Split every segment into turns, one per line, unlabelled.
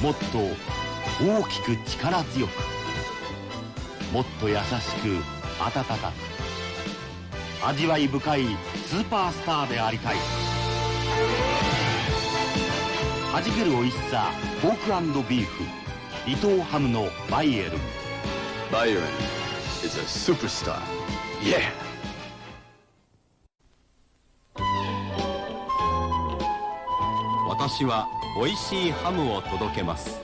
もっと大きく力強く、もっと優しく温かく、味わい深いスーパースターでありたい。はじけるおいしさポーク&ビーフ、伊藤ハムのバイエルン。
バイエルン is a superstar. Yeah!
私はおいしいハムを届けます。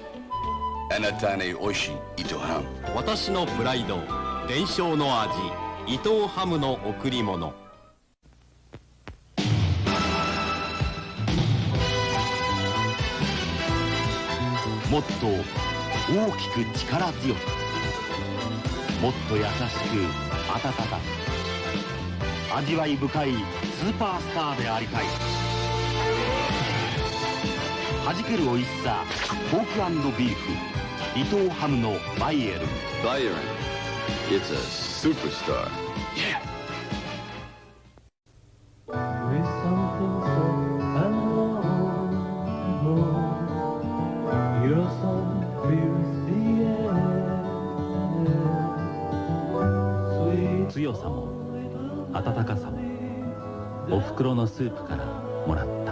あなたにおいしい伊藤ハム。
私のプライド、伝承の味、伊藤ハムの贈り物。
もっと大きく力強く、もっと優しく温かく、味わい深いスーパースターでありたい。はじけるおいしさポーク&ビーフ、伊藤ハムのバイエルン。
バイエルン It's a superstar. Yeah!
With something so unknown, your song fills the air.
強さも温かさもおふくろのスープからもらった。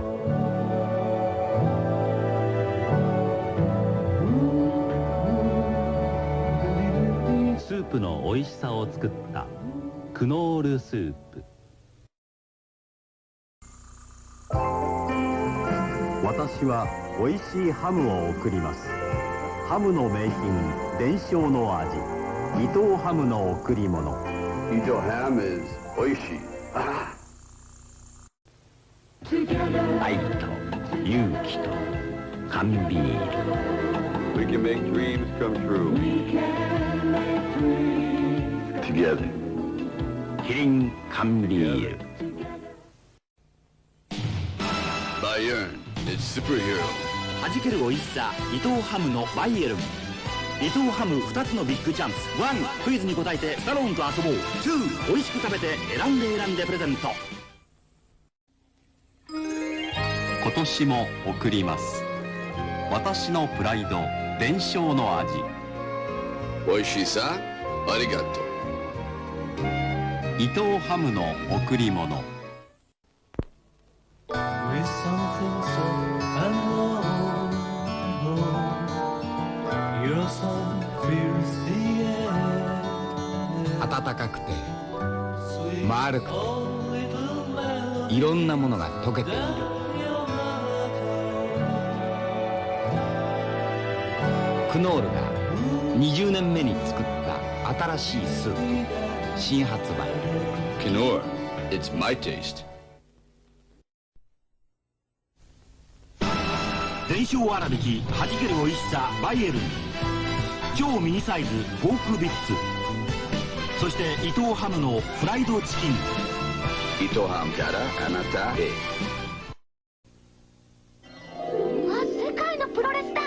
スープの美味しさを作ったクノールスープ。私は美味しいハムを贈ります。ハムの名品、伝承の味、伊藤ハムの贈り物。
伊藤ハム is おいしい。
愛と勇気と缶ビール。
We can make dreams come true. Together.
キリン缶ビール。
バイエルン is superhero.
はじけるおいしさ伊藤ハムのバイエルン。伊藤ハム2つのビッグチャンス。1、クイズに答えてスタローンと遊ぼう。2、美味しく食べて選んでプレゼント。
今年も贈ります。私のプライド、伝承の味。
おいしさありがとう。
伊藤ハムの贈り物。
With something so unknown, your song fills the air.
暖かくて丸くていろんなものが溶けている。クノールが20年目に作った新しいスープ、新発売。
Knorr, it's my taste.
伝承粗挽きはじけるおいしさバイエルン。超ミニサイズポークビッツ。そして伊藤ハムのフライドチキン。
伊藤ハムからあなたへ。
世界のプロレスだ。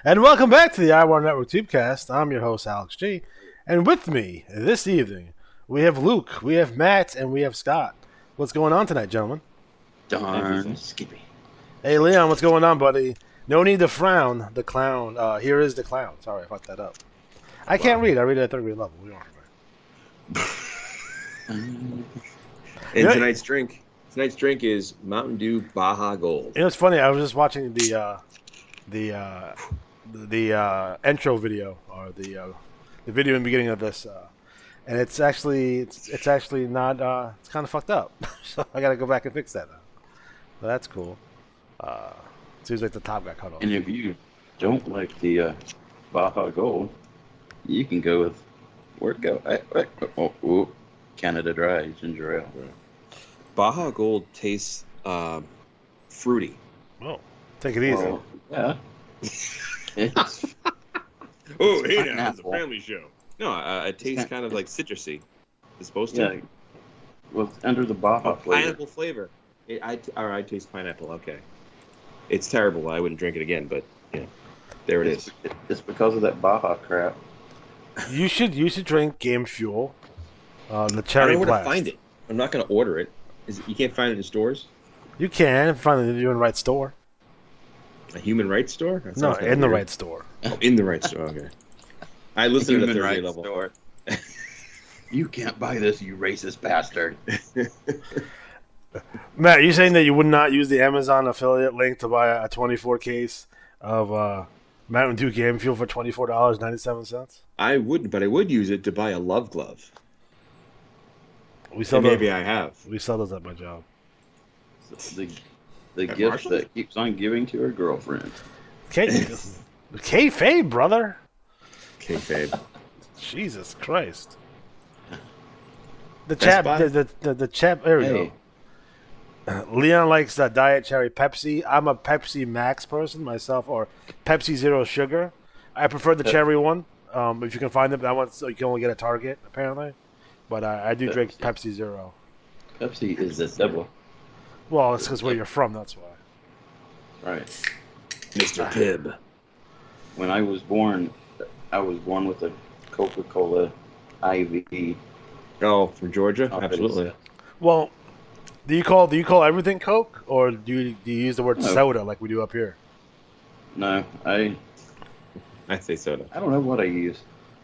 And welcome back to the IWAR Network Tubecast. I'm your host, Alex G. And with me this evening, we have Luke, we have Matt, and we have Scott. What's going on tonight, gentlemen?
Darn Skippy.
Hey, Leon, what's going on, buddy? No need to frown. The clown. Here is the clown. Sorry, I fucked that up. I can't read. I read at 3rd grade level. We aren't.
And
Tonight's drink is Mountain Dew Baja Gold.
You know, it's funny. I was just watching the intro video, or the video in the beginning of this, and it's actually not. It's kind of fucked up. So I got to go back and fix that now. But that's cool. Seems like the top got cut off.
And if you don't like the Baja Gold, you can go with where it go. Canada Dry ginger ale.
Baja Gold tastes fruity.
Oh, take it easy.
Well, yeah. It's
Oh, hey now, it's a
pineapple.
family show. No, it tastes kind of like citrusy. It's supposed to.
Yeah. Well, under the Baja flavor.
Pineapple flavor. I taste pineapple. Okay. It's terrible. I wouldn't drink it again, but yeah, there it is.
It's because of that Baja crap.
You should drink Game Fuel. The
I
cherry
don't know where
blast.
to find it. I'm not going to order it. You can't find it in stores?
You can find it in the right store.
A human rights store? That
No,
sounds kinda
in the
weird.
right store.
Oh, in the right store. Okay. I listened to the
Human
30
rights
level.
store. You can't buy this, you racist bastard.
Matt, you saying that you would not use the Amazon affiliate link to buy a 24 case of Mountain Dew Game Fuel for $24.97?
I wouldn't, but I would use it to buy a love glove.
We sell
And maybe
those.
I have.
We sell those at my job.
The
At
gift
Marshall's?
that keeps on giving to her girlfriend.
Kayfabe, brother.
Kayfabe.
Jesus Christ. The
Best
chap,
Buy?
the chap. There we
Hey.
go. Leon likes Diet Cherry Pepsi. I'm a Pepsi Max person myself, or Pepsi Zero Sugar. I prefer the cherry one. If you can find it, that one so you can only get at Target apparently. But I do drink Pepsi Zero.
Pepsi is the devil.
Well, it's because where you're from. That's why.
Right.
Mr. Pibb.
When I was born with a Coca-Cola IV.
Oh, from Georgia?
Oh,
Absolutely.
Well, do you call everything Coke, or do you use the word
No.
soda like we do up here?
No, I
say soda.
don't know what I use.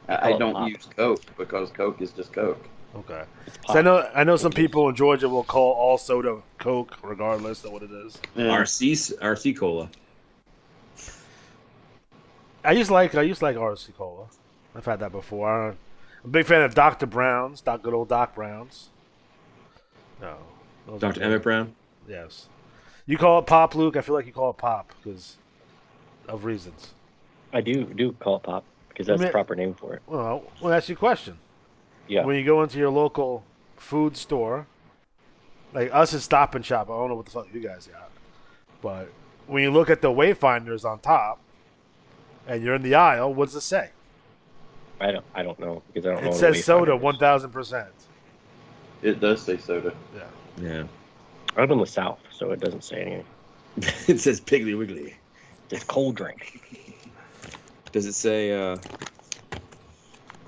I
Call it
don't
pop.
use Coke because Coke is just Coke.
Okay.
pop.
So I know some people in Georgia will call all soda Coke, regardless of what it is.
Yeah.
RC Cola.
I used to like RC Cola. I've had that before. I'm a big fan of Dr. Brown's, good old Doc Brown's. No. those are
Dr.
good.
Emmett Brown?
Yes. You call it pop, Luke? I feel like you call it pop because of reasons.
I do call it pop because that's
I mean-
the proper name for it.
Well, let me ask you a question.
Yeah.
When you go into your local food store, like us at Stop and Shop, I don't know what the fuck you guys got, but when you look at the wayfinders on top, and you're in the aisle, what does it say?
I don't know because I don't know.
It
what
says
Wayfinder
soda,
is.
1,000%.
It does say soda.
Yeah.
Yeah.
I live in the South, so it doesn't say anything.
It says Piggly Wiggly.
It's cold drink.
Does it say,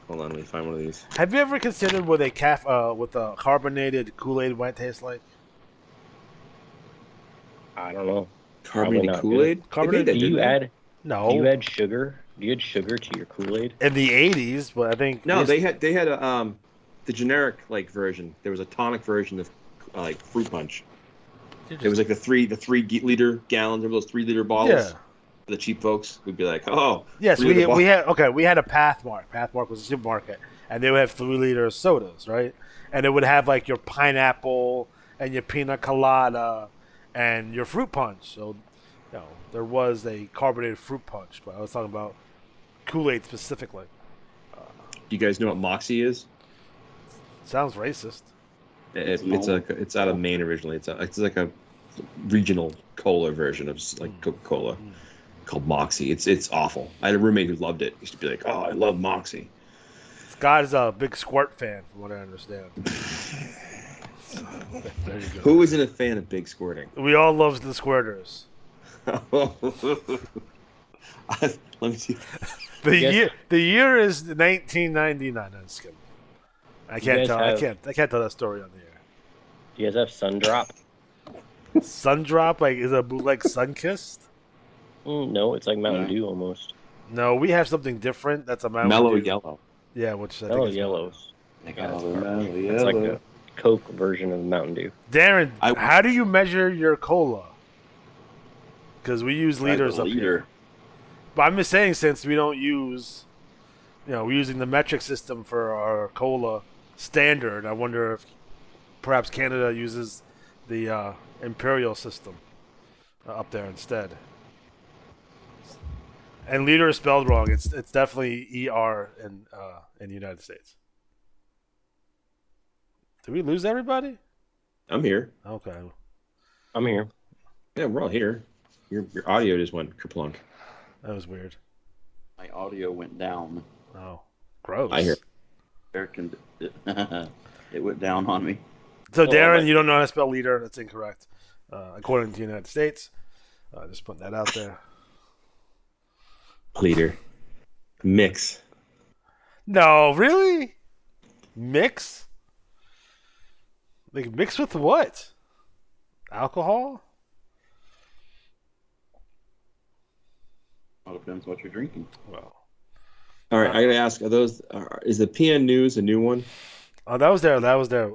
hold on, let me find one of these.
Have you ever considered what a carbonated Kool-Aid might taste like?
I don't know.
Carbonated
not,
Kool-Aid?
Carbonated-
They made that,
Do you
didn't they?
add?
No.
Do you add sugar? Do you add sugar to your Kool-Aid?
In the 80s, but I think
No, they had a the generic like version. There was a tonic version of like fruit punch. It was like the 3 liter gallons of those 3-liter bottles.
Yeah.
The cheap folks would be like, oh.
Yes,
3 liter
we had a Pathmark. Pathmark was a supermarket, and they would have 3-liter sodas, right? And it would have like your pineapple and your pina colada and your fruit punch. So, there was a carbonated fruit punch, but I was talking about Kool-Aid specifically.
Do you guys know what Moxie is?
Sounds racist.
It's out of Maine originally. It's like a regional cola version of like Coca-Cola called Moxie. It's awful. I had a roommate who loved it. He used to be like, oh, I love Moxie.
Scott is a big Squirt fan, from what I understand. There you go.
Who isn't a fan of big squirting?
We all love the squirters.
Let me see.
The year is 1999. I'm just kidding. I can't tell that story on the air.
Do you guys have Sundrop?
Sundrop, like, is it a bootleg Sunkissed?
No, it's like Mountain Dew almost.
No, we have something different. That's a Mountain
Mellow
Dew.
Yellow.
Yeah, which I
Mellow
think is
Yellows.
It's
like a Coke version of Mountain Dew.
Darren, how do you measure your cola? Because we use liters up here. But I'm just saying, since we don't use, we're using the metric system for our cola standard. I wonder if perhaps Canada uses the imperial system up there instead. And liter is spelled wrong. It's definitely ER in the United States. Did we lose everybody?
I'm here.
Okay.
I'm here.
Yeah, we're all here. Your audio just went kerplunk.
That was weird.
My audio went down.
Oh, gross.
I hear.
It went down on me.
So, Darren, you don't know how to spell liter. That's incorrect. According to the United States. Just putting that out there.
Liter. Mix.
No, really? Mix? Like, mix with what? Alcohol?
All depends what you're drinking.
Well.
All right, I gotta ask: is the PN News a new one?
Oh, that was there. That was there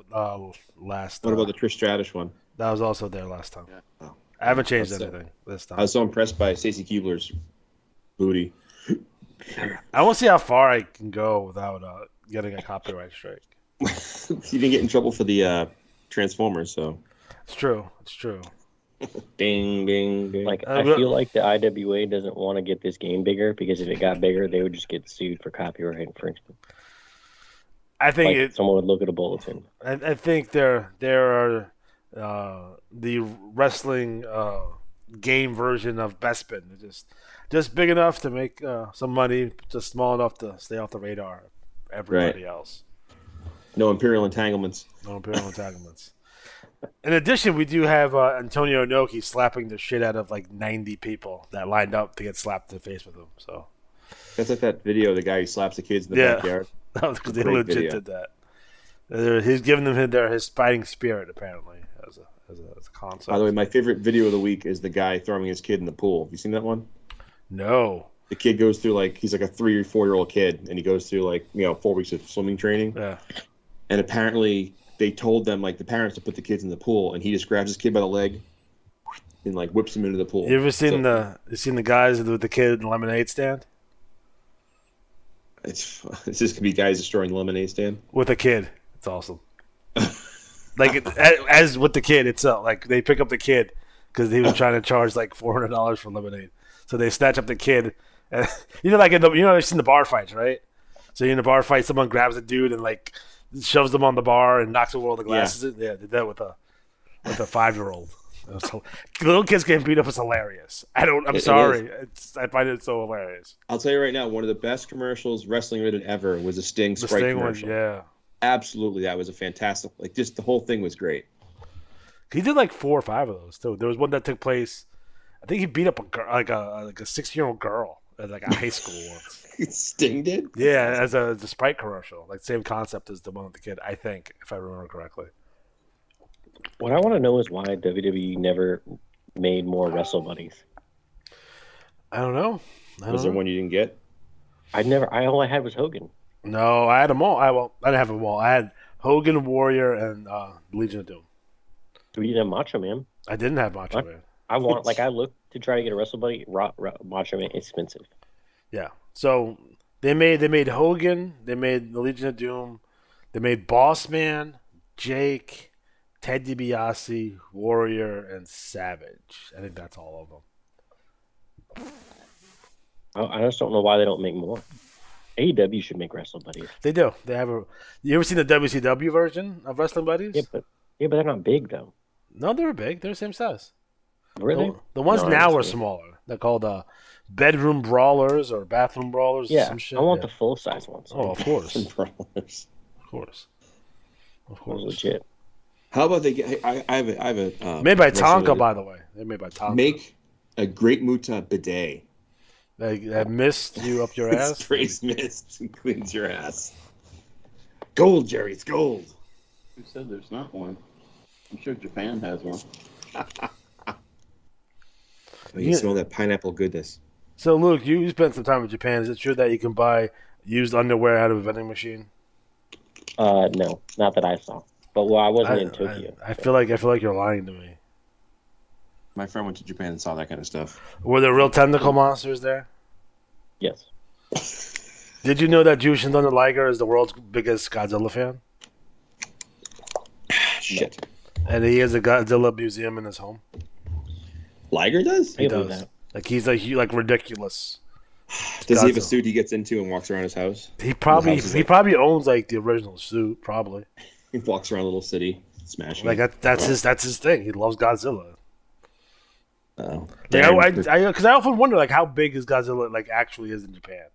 last.
What about the Trish Stratus one?
That was also there last time.
Yeah. Oh.
I haven't changed anything this time.
I was so impressed by Stacey Keebler's booty.
I want to see how far I can go without getting a copyright strike.
You didn't get in trouble for the Transformers, so
it's true. It's true.
Ding, ding, ding. Like, I feel like the IWA doesn't want to get this game bigger because if it got bigger, they would just get sued for copyright infringement.
I think
someone would look at a bulletin.
I think there are the wrestling game version of Bespin. Just big enough to make some money, just small enough to stay off the radar of everybody else.
No Imperial entanglements.
No Imperial entanglements. In addition, we do have Antonio Inoki slapping the shit out of like 90 people that lined up to get slapped in the face with him. So
that's like that video of the guy who slaps the kids in the backyard.
That was because they legit did that. He's giving them his fighting spirit apparently as a concept.
By the way, my favorite video of the week is the guy throwing his kid in the pool. Have you seen that one?
No.
The kid goes through he's like a 3 or 4 year old kid, and he goes through 4 weeks of swimming training.
Yeah.
And apparently they told them the parents to put the kids in the pool, and he just grabs his kid by the leg and whips him into the pool.
You ever seen the guys with the kid in the lemonade stand?
It's just gonna be guys destroying the lemonade stand
with a kid. It's awesome. As with the kid, it's they pick up the kid because he was trying to charge $400 for lemonade. So they snatch up the kid, and you've seen the bar fights, right? So in a bar fight, someone grabs a dude and shoves them on the bar and knocks over all the glasses. Yeah, did that with a 5-year-old. Little kids getting beat up is hilarious. I'm sorry. I find it so hilarious.
I'll tell you right now, one of the best commercials wrestling related ever was a Sting Sprite commercial.
Yeah.
Absolutely, that was a fantastic. Just the whole thing was great.
He did 4 or 5 of those too. There was one that took place. I think he beat up a girl, a 6-year-old girl at a high school once.
Sting did?
Yeah, as a Sprite commercial. Same concept as the one with the kid, I think, if I remember correctly.
What I want to know is why WWE never made more Wrestle Buddies.
I don't know.
Was there one you didn't get?
All I had was Hogan.
No, I had them all. I didn't have them all. I had Hogan, Warrior, and Legion of Doom.
We didn't have Macho Man.
I didn't have Macho Man.
I looked to try to get a Wrestle Buddy. Macho Man is expensive.
Yeah. So they made Hogan. They made the Legion of Doom. They made Boss Man, Jake, Ted DiBiase, Warrior, and Savage. I think that's all of them.
I just don't know why they don't make more. AEW should make Wrestle Buddies.
They do. They have You ever seen the WCW version of Wrestling Buddies?
Yeah, but they're not big though.
No, they were big. They're the same size.
Really?
The ones now are smaller. They're called bedroom brawlers or bathroom brawlers.
Yeah,
or some shit.
I want the full size ones.
Oh, of course.
Brawlers.
Of course.
Legit.
How about they get? I have a
made by Tonka, by the way. They're made by Tonka.
Make a Great Muta bidet.
that mist you up your ass.
Sprays mist and cleans your ass. Gold, Jerry. It's gold.
Who said there's not one? I'm sure Japan has one.
You smell that pineapple goodness.
So, Luke, you spent some time in Japan. Is it true that you can buy used underwear out of a vending machine?
No, not that I saw. But I wasn't in Tokyo.
I feel like you're lying to me.
My friend went to Japan and saw that kind of stuff.
Were there real tentacle monsters there?
Yes.
Did you know that Jushin Thunder Liger is the world's biggest Godzilla fan?
Shit.
And he has a Godzilla museum in his home.
Liger does?
He does. That. Like he's like ridiculous.
Does he have a suit he gets into and walks around his house?
He probably owns like the original suit. Probably.
He walks around a little city, smashing.
Like that's his thing. He loves Godzilla.
Oh,
because I often wonder like how big is Godzilla like actually is in Japan,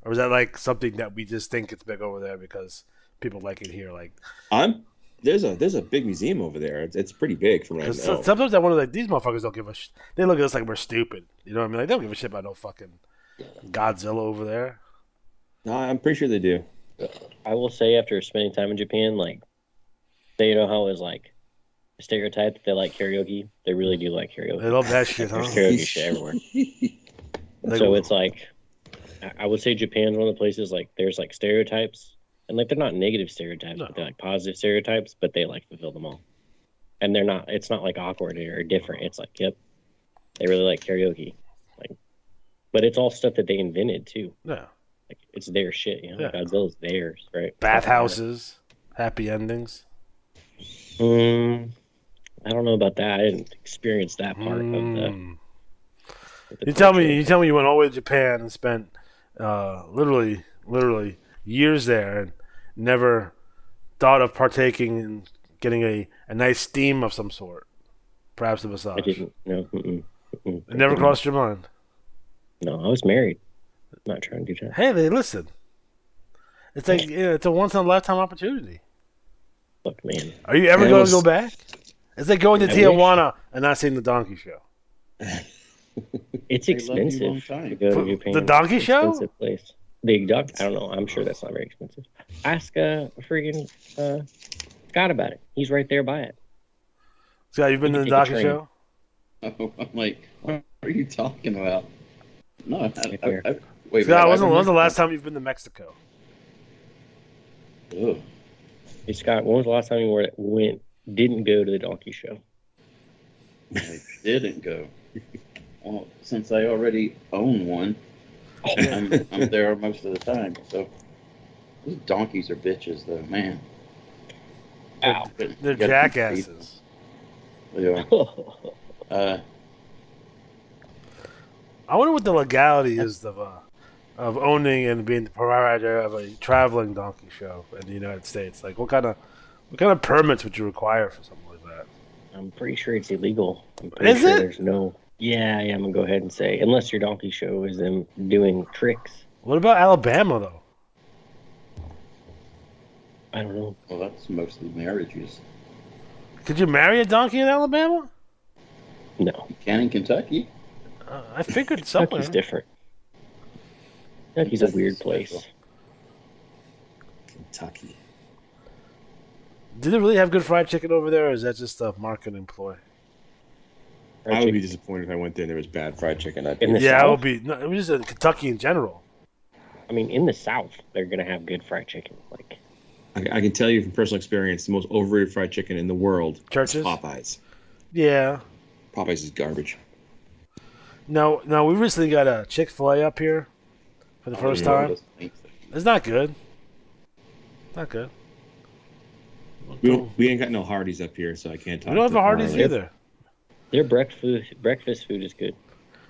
or is that like something that we just think it's big over there because people like it here? Like,
there's a big museum over there. It's pretty big from what I know.
Sometimes I wonder like these motherfuckers don't give a shit. They look at us like we're stupid. You know what I mean? Like they don't give a shit about no fucking Godzilla over there.
No, I'm pretty sure they do.
I will say after spending time in Japan, like they know how it's like a stereotype that they like karaoke. They really do like karaoke.
They love that shit, huh?
There's karaoke shit everywhere. So it's like I would say Japan's one of the places like there's like stereotypes. And like they're not negative stereotypes, but they're like positive stereotypes, but they like fulfill them all. And it's not like awkward or different. It's like, yep, they really like karaoke. Like, but it's all stuff that they invented too.
Yeah.
Like it's their shit, you know.
Yeah.
Godzilla's theirs, right?
Bathhouses, happy endings.
I don't know about that. I didn't experience that part of the
You tell me you went all the way to Japan and spent literally years there and never thought of partaking in getting a nice steam of some sort, perhaps a massage.
I didn't. No.
It never crossed your mind.
No, I was married. I'm not trying to do that.
Hey, listen. It's like it's a once in a lifetime opportunity.
Look, man.
Are you ever going to go back? It's like going to Tijuana and not seeing the Donkey Show.
It's expensive to go to Japan.
The Donkey Show?
Expensive place. I don't know. I'm sure that's not very expensive. Ask freaking Scott about it. He's right there by it.
Scott, you've been to the Donkey Show?
I'm like, what are you talking about? No,
wait. Scott, when was the last time you've been to Mexico?
Ugh.
Hey, Scott, when was the last time you didn't go to the Donkey Show?
I didn't go. Well, since I already own one. I'm there most of the time, so those donkeys are bitches, though, man.
Ow.
They're jackasses.
Yeah.
I wonder what the legality is of owning and being the proprietor of a traveling donkey show in the United States. Like, what kind of permits would you require for something like that?
I'm pretty sure it's illegal. I'm pretty sure there's no. Yeah, I'm gonna go ahead and say unless your donkey show is them doing tricks.
What about Alabama though?
I don't know.
Well, that's mostly marriages.
Could you marry a donkey in Alabama?
No.
You can in Kentucky.
I figured somewhere.
Kentucky's different. Kentucky's a weird place.
Kentucky.
Do they really have good fried chicken over there, or is that just a marketing ploy?
I would be disappointed if I went there and there was bad fried chicken.
I would be. No, it was just in Kentucky in general.
I mean, in the South, they're gonna have good fried chicken. Like,
I can tell you from personal experience, the most overrated fried chicken in the world is Popeyes.
Yeah.
Popeyes is garbage.
No, we recently got a Chick-fil-A up here for the first time. It's not good. Not good.
We ain't got no Hardee's up here, so I can't talk.
We don't have a Hardee's either.
Their breakfast food is good.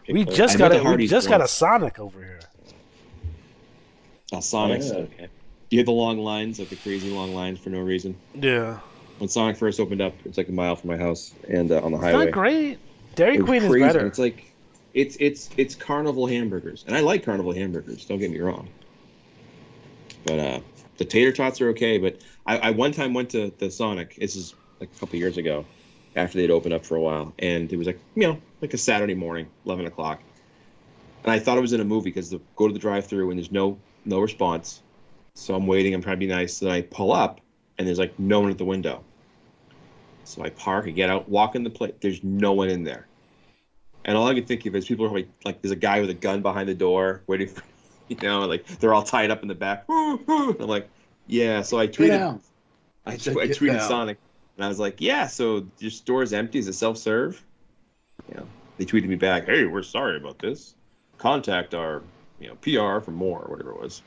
We just got a Sonic over here.
Oh, Sonic's.
Okay.
You had the long lines, like the crazy long lines for no reason.
Yeah.
When Sonic first opened up, it's like a mile from my house and on the highway.
It's not great. Dairy Queen is better.
It's like it's carnival hamburgers, and I like carnival hamburgers. Don't get me wrong. But the tater tots are okay. But I one time went to the Sonic. This is like a couple years ago, after they'd opened up for a while, and it was like a Saturday morning, 11 o'clock, And I thought it was in a movie because go to the drive-thru and there's no response. So I'm waiting. I'm trying to be nice. Then I pull up and there's like no one at the window. So I park, I get out, walk in the place. There's no one in there. And all I could think of is people are like there's a guy with a gun behind the door waiting for, like they're all tied up in the back. I'm like, yeah. So I tweeted, I tweeted Sonic, and I was like, yeah. So your store's empty. Is it self-serve? They tweeted me back, hey, we're sorry about this. Contact our, PR for more, or whatever it was.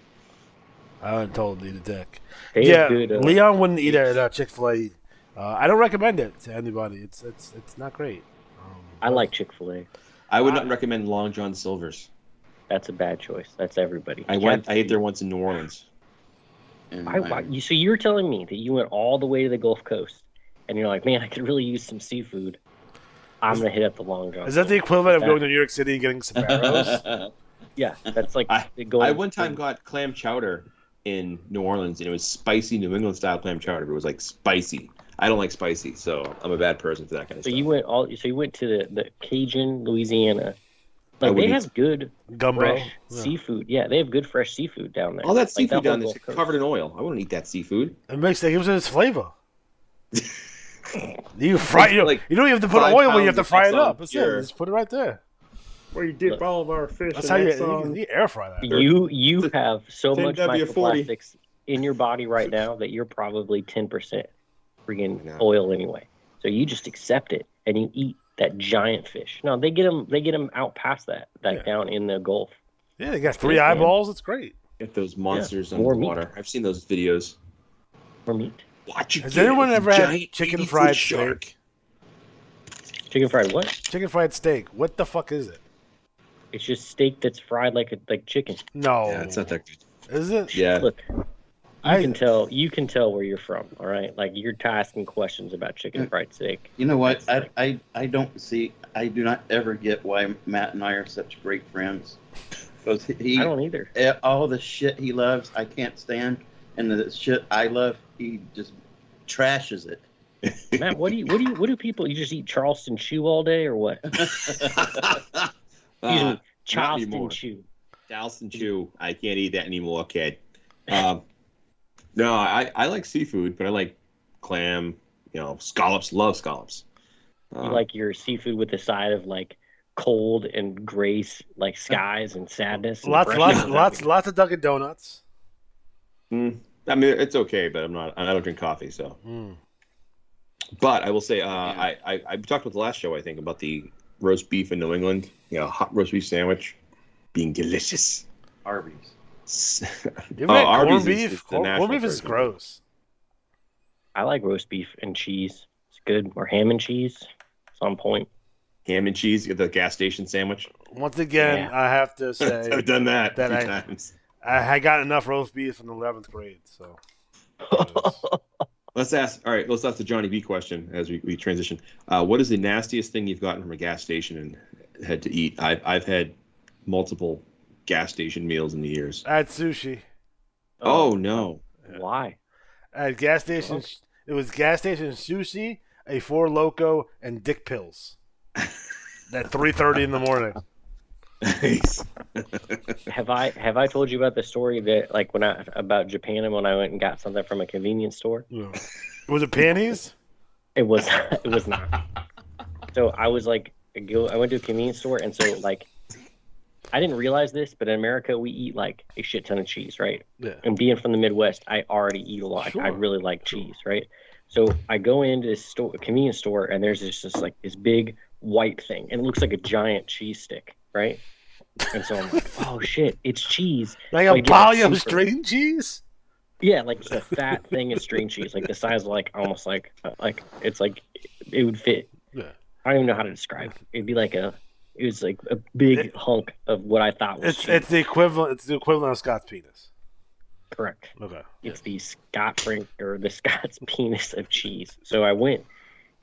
I haven't told you the dick.
Hey,
Yeah,
good,
Leon wouldn't eat at Chick-fil-A. I don't recommend it to anybody. It's not great.
I like Chick-fil-A.
I would not recommend Long John Silver's.
That's a bad choice. That's everybody.
I ate there once in New Orleans.
So you're telling me that you went all the way to the Gulf Coast, and you're like, man, I could really use some seafood. I'm gonna hit up the Long John.
Is that the equivalent of going to New York City and getting Sbarro's?
Yeah, that's like
I one time got clam chowder in New Orleans, and it was spicy New England style clam chowder. But it was like spicy. I don't like spicy, so I'm a bad person for that kind of stuff.
You went to the Cajun, Louisiana. Like they have good fresh seafood. Yeah, they have good fresh seafood down there.
All that seafood down there is covered in oil. I wouldn't eat that seafood.
It gives it its flavor. You fry you don't even have to put oil when you have to fry it up. Just put it right there.
Where you dip all of our fish.
That's how you air fry that.
You have so much microplastics in your body right now that you're probably 10% freaking oil anyway. So you just accept it and you eat that giant fish. No, they get them out past that down in the Gulf.
Yeah, they got 3 eyeballs. It's great.
Get those monsters under the water. I've seen those videos.
More meat.
Has anyone ever had chicken fried steak?
Chicken fried what?
Chicken fried steak. What the fuck is it?
It's just steak that's fried like chicken.
No.
Yeah, it's not that good.
Is it?
Yeah.
Look, you can tell where you're from, all right? Like you're asking questions about chicken fried steak.
You know what? I do not ever get why Matt and I are such great friends. Because I
don't either.
All the shit he loves, I can't stand, and the shit I love, he just trashes it.
Matt, what do people? You just eat Charleston Chew all day, or what? Charleston Chew.
Charleston Chew. I can't eat that anymore, kid. No, I like seafood, but I like clam. Scallops. Love scallops.
You like your seafood with the side of like cold and gray like skies and sadness. And
lots of Dunkin' Donuts.
I mean, it's okay, but I don't drink coffee, so. But I will say, I talked about the last show, I think, about the roast beef in New England. Hot roast beef sandwich being delicious.
Arby's.
Arby's beef? Corned beef is gross.
I like roast beef and cheese. It's good. Or ham and cheese. It's on point.
Ham and cheese, you get the gas station sandwich.
Once again, I have to say
I've done that a few times.
I had got enough roast beef in the 11th grade, so.
Let's ask the Johnny B question as we transition. What is the nastiest thing you've gotten from a gas station and had to eat? I've had multiple gas station meals in the years.
I had sushi.
Oh no!
Why?
At gas station, it was gas station sushi, a Four Loko, and dick pills. At 3:30 in the morning.
Nice.
Have I told you about the story that like about Japan and when I went and got something from a convenience store?
Yeah. Was it panties?
It was not. So I was like, I went to a convenience store, and so like I didn't realize this, but in America we eat like a shit ton of cheese, right?
Yeah.
And being from the Midwest, I already eat a lot.
Sure.
I really like cheese, right? So I go into this convenience store, and there's this big white thing, and it looks like a giant cheese stick, right? And so I'm like, oh shit, it's cheese.
Like a volume of string cheese?
Yeah, like just a fat thing of string cheese, like the size of like almost like it's like it would fit.
Yeah.
I don't even know how to describe it. It was like a big hunk of what I thought was cheese.
It's the equivalent. It's the equivalent of Scott's penis.
Correct.
Okay.
It's the Scott's penis of cheese. So I went,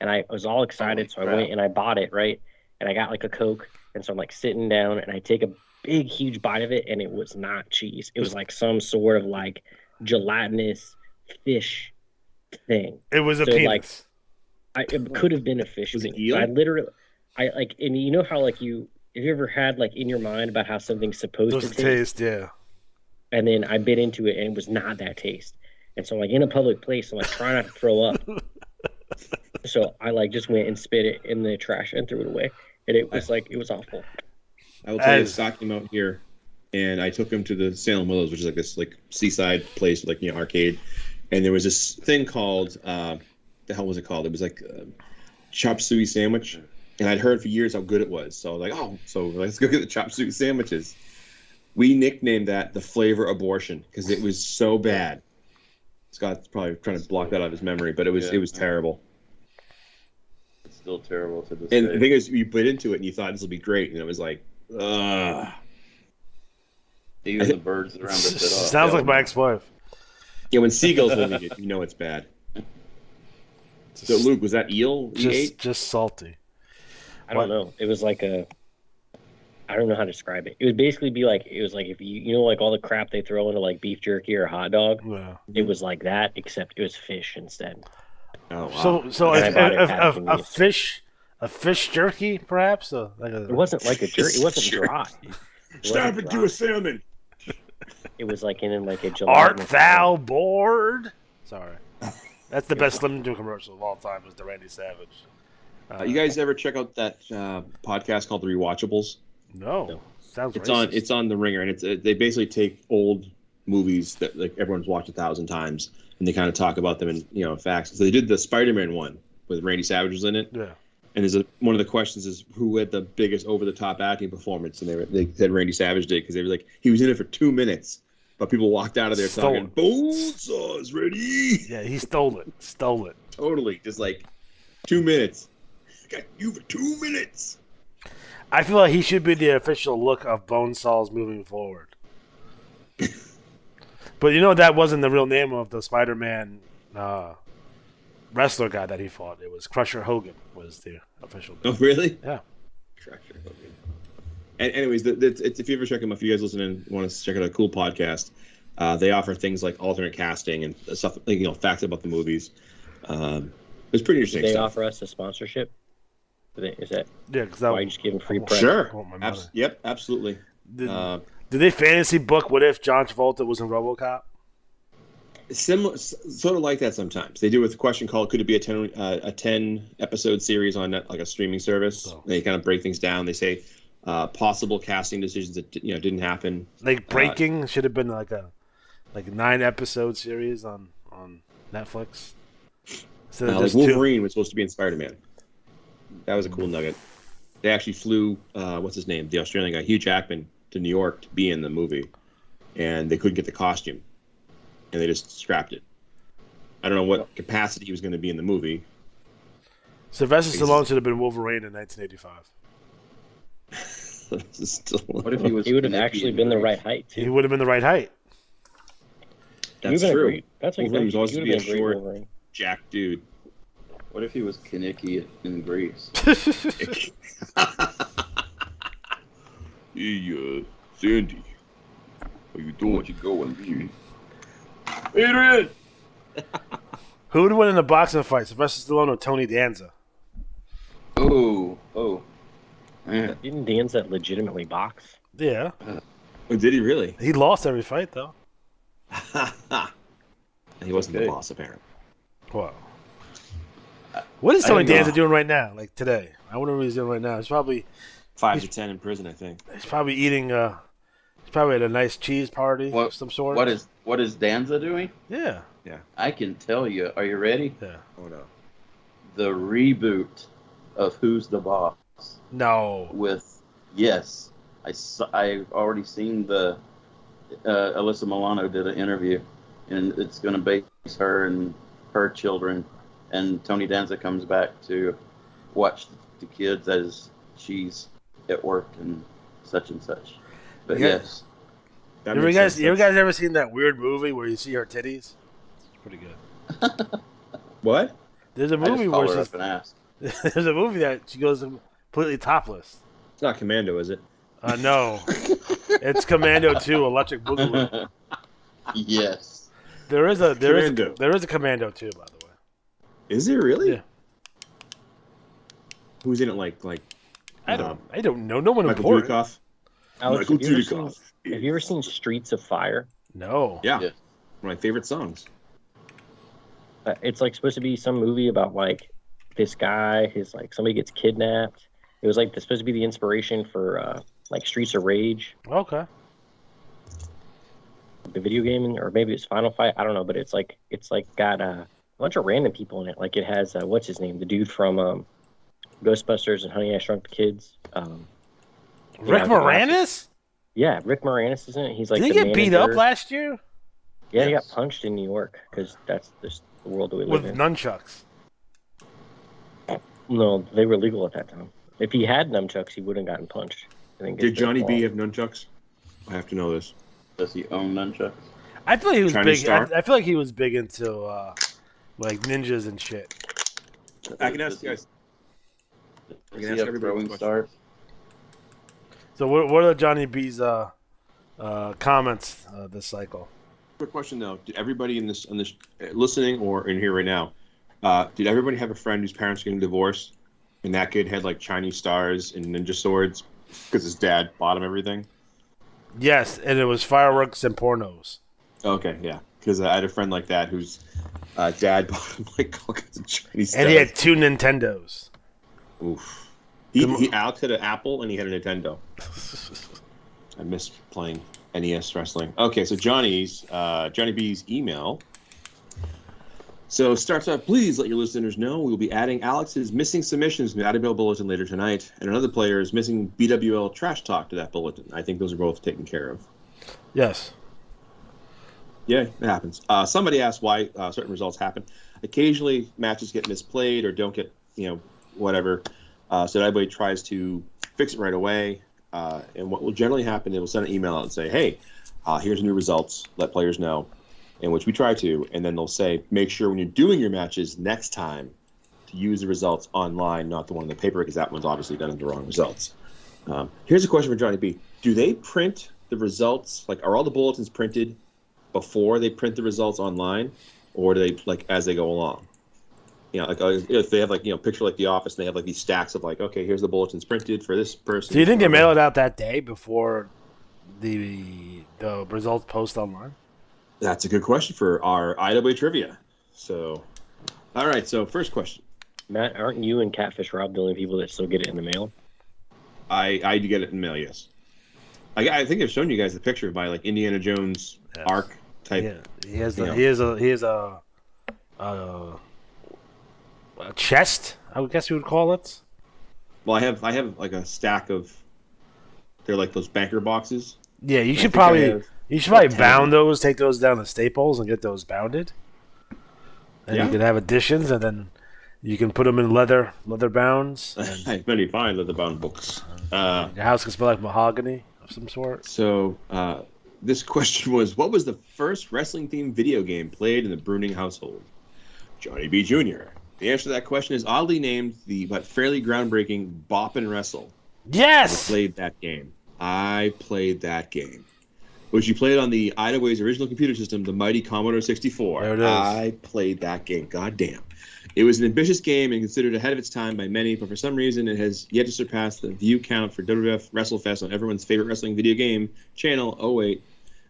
and I was all excited. So I went and I bought it, right? And I got like a Coke, and so I'm like sitting down, and I take a big, huge bite of it, and it was not cheese. It was like some sort of like gelatinous fish thing.
It was a penis.
Like, it could have been a fish.
Was it eel?
And you know how like you have you ever had like in your mind about how something's supposed
Those
to taste?
yeah.
And then I bit into it and it was not that taste. And so like in a public place, I'm like trying not to throw up. So I like just went and spit it in the trash and threw it away. And it was awful.
I will tell you, Scott came out here, and I took him to the Salem Willows, which is like this like seaside place, like arcade. And there was this thing called the hell was it called? It was like chop suey sandwich, and I'd heard for years how good it was. So I was like, oh, so let's go get the chop suey sandwiches. We nicknamed that the flavor abortion because it was so bad. Scott's probably trying to block that out of his memory, but it was terrible.
It's still terrible to this
And
day.
the thing is, you bit into it and you thought this will be great, and it was like, ugh.
Even the birds around us spit off.
Sounds like my ex-wife.
Yeah, when seagulls will eat it, you know it's bad. So, Luke, was that eel you ate?
Just salty.
I don't know. It was like I don't know how to describe it. It would basically be like, it was like if you know, like all the crap they throw into like beef jerky or a hot dog.
Yeah.
It was like that, except it was fish instead.
Oh, wow.
So a fish jerky, perhaps?
It wasn't like a jerky. It wasn't dry.
Stop it to a salmon.
It was like in like a
Art
gelatinous
thou bored? Sorry. That's the best Slim Jim commercial of all time, was the Randy Savage.
You guys ever check out that podcast called The Rewatchables?
No. Sounds
it's
racist.
It's on The Ringer, and they basically take old movies that like everyone's watched 1,000 times, and they kind of talk about them in facts. So they did the Spider-Man one with Randy Savage was in it.
Yeah.
And one of the questions is who had the biggest over-the-top acting performance, and they said Randy Savage did because they were like he was in it for 2 minutes, but people walked out of there talking bone saws ready.
Yeah, he stole it.
Totally, just like 2 minutes. I got you for 2 minutes.
I feel like he should be the official look of bone saws moving forward. But that wasn't the real name of the Spider-Man wrestler guy that he fought. It was Crusher Hogan was the official name.
Oh, really?
Yeah.
Crusher Hogan. And anyways, if you ever check them, if you guys listen and want to check out a cool podcast, they offer things like alternate casting and stuff, like, facts about the movies. It's pretty interesting.
Did they
stuff.
offer us a sponsorship? Is that
because
why you just give them free press?
Sure. Yep, absolutely.
Did they fantasy book what if John Travolta was in RoboCop?
Similar, sort of like that sometimes. They do with a question called "Could it be a 10 episode series on like a streaming service?"
Oh.
They kind of break things down. They say possible casting decisions that didn't happen.
Like Breaking should have been like a 9 episode series on Netflix. So
like Wolverine was supposed to be in Spider-Man. That was a cool nugget. They actually flew what's his name, the Australian guy, Hugh Jackman, to New York to be in the movie, and they couldn't get the costume, and they just scrapped it. I don't know what capacity he was going to be in the movie.
Sylvester Stallone should have been Wolverine in 1985.
What if he was?
He would have actually been the right height.
He would have been the right height.
That's true. Wolverine was always to be a short,
Wolverine.
jack dude.
What if he was Kaneki in Greece?
Hey, Sandy. How you doing? What you going, dude?
Adrian!
Who would win in a boxing fight, Sylvester Stallone or Tony Danza?
Oh, man.
Didn't Danza legitimately box?
Yeah.
Oh, did he really?
He lost every fight, though.
He wasn't the boss, apparently.
Wow. What is Tony Danza doing right now? Like today? I wonder what he's doing right now. He's probably
5 to 10 in prison, I think.
He's probably eating. He's probably at a nice cheese party of some sort.
What is Danza doing?
Yeah.
I can tell you. Are you ready?
Yeah.
Oh no.
The reboot of Who's the Boss?
No.
Yes, I've already seen the Alyssa Milano did an interview, and it's going to base her and her children, and Tony Danza comes back to watch the kids as she's at work and such. But yes.
You guys ever seen that weird movie where you see her titties? It's pretty good.
What?
There's a movie where
her up and ask.
There's a movie that she goes completely topless.
It's not Commando, is it?
No. It's Commando 2, Electric Boogaloo.
Yes.
There is a Commando 2, by the way.
Is there really?
Yeah.
Who's in it? Like
I don't know. No one
Michael
important.
Dudikoff.
Alex,
Michael
have you ever seen Streets of Fire?
No.
Yeah.
Yeah.
One of my favorite songs.
It's like supposed to be some movie about like this guy. His like somebody gets kidnapped. It was like supposed to be the inspiration for like Streets of Rage,
Okay.
the video game, or maybe it's Final Fight. I don't know, but it's like got a bunch of random people in it. Like it has what's his name, the dude from Ghostbusters and Honey I Shrunk the Kids.
Rick Moranis?
Yeah, Rick Moranis is in it. He's like
Did he
the
get beat up
manager.
last year?
Yeah, he got punched in New York because that's just the world that we live
With
in.
nunchucks.
No, they were legal at that time. If he had nunchucks, he wouldn't gotten punched. I think
Did
it's
Johnny
the
B
law.
have nunchucks? I have to know this.
Does he own nunchucks?
I feel like he was
Chinese
big.
star?
I feel like he was big into like ninjas and shit.
I can ask you guys. I
Does
can
he
ask
have
everybody
throwing
a question.
stars?
So what are Johnny B's comments this cycle?
Quick question though: did everybody in this listening or in here right now? Did everybody have a friend whose parents were getting divorced, and that kid had like Chinese stars and ninja swords because his dad bought him everything?
Yes, and it was fireworks and pornos.
Okay, yeah, because I had a friend like that whose dad bought him like all kinds of Chinese stars.
And he had 2 Nintendos.
Oof. Alex had an Apple and he had a Nintendo. I miss playing NES wrestling. Okay, so Johnny B's email. So it starts out, please let your listeners know we will be adding Alex's missing submissions to the IWL bulletin later tonight, and another player is missing BWL trash talk to that bulletin. I think those are both taken care of.
Yes.
Yeah, it happens. Somebody asked why certain results happen. Occasionally, matches get misplayed or don't get, whatever. So everybody tries to fix it right away. And what will generally happen, they will send an email out and say, hey, here's new results. Let players know. In which we try to. And then they'll say, make sure when you're doing your matches next time to use the results online, not the one on the paper, because that one's obviously done in the wrong results. Here's a question for Johnny B. Do they print the results? Like, are all the bulletins printed before they print the results online? Or do they, like, as they go along? Like if they have picture like The Office, and they have like these stacks of like, okay, here's the bulletins printed for this person.
Do you think they mail it out that day before the results post online?
That's a good question for our IWA trivia. So, all right. So first question,
Matt, aren't you and Catfish Rob the only people that still get it in the mail?
I do get it in the mail. Yes. I think I've shown you guys the picture of my like Indiana Jones arc type.
Yeah, he has a chest, I guess you would call it.
Well, I have like a stack of. They're like those banker boxes.
Yeah, you should probably bound those, take those down to Staples, and get those bounded. And you can have additions, and then you can put them in leather bounds.
I many fine leather bound books.
Your house can smell like mahogany of some sort.
So this question was, what was the first wrestling-themed video game played in the Bruning household? Johnny B. Jr. The answer to that question is oddly named the but fairly groundbreaking Bop and Wrestle.
Yes!
I played that game. Which you played on the IWA's original computer system, the mighty Commodore 64.
There it is.
I played that game. God damn. It was an ambitious game and considered ahead of its time by many, but for some reason it has yet to surpass the view count for WWF WrestleFest on everyone's favorite wrestling video game channel. Oh, wait.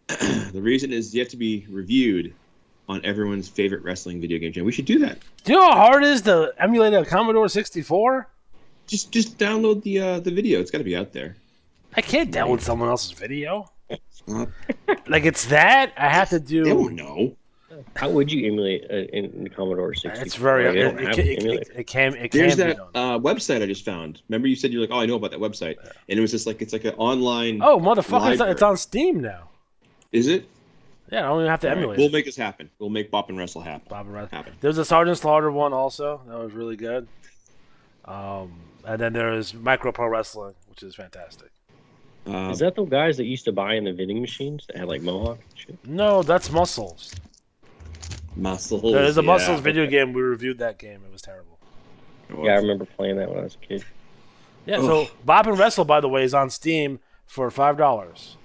The reason is yet to be reviewed on everyone's favorite wrestling video game channel. We should do that.
Do you know how hard it is to emulate a Commodore 64?
Just download the video. It's got to be out there.
I can't download someone else's video. Like, it's that I have to do.
They won't know.
How would you emulate in Commodore 64?
It's very.
Like,
It can.
There's
be
that
done.
website I just found. Remember you said you're like, oh, I know about that website, and it was just like it's like an online.
Oh, motherfucker!
library.
It's on Steam now.
Is it?
Yeah, I don't even have to
All right,
emulate.
we'll
it.
make this happen. We'll make Bop and Wrestle happen.
Bob and Russ.
Happen.
There's a Sergeant Slaughter one also that was really good. And then there's Micro Pro Wrestling, which is fantastic.
Is that the guys that used to buy in the vending machines that had like mohawk and shit?
No, that's Muscles.
Muscles?
There's a
yeah.
Muscles video game. We reviewed that game. It was terrible.
Yeah, I remember playing that when I was a kid.
Yeah, so Bob and Wrestle, by the way, is on Steam for $5.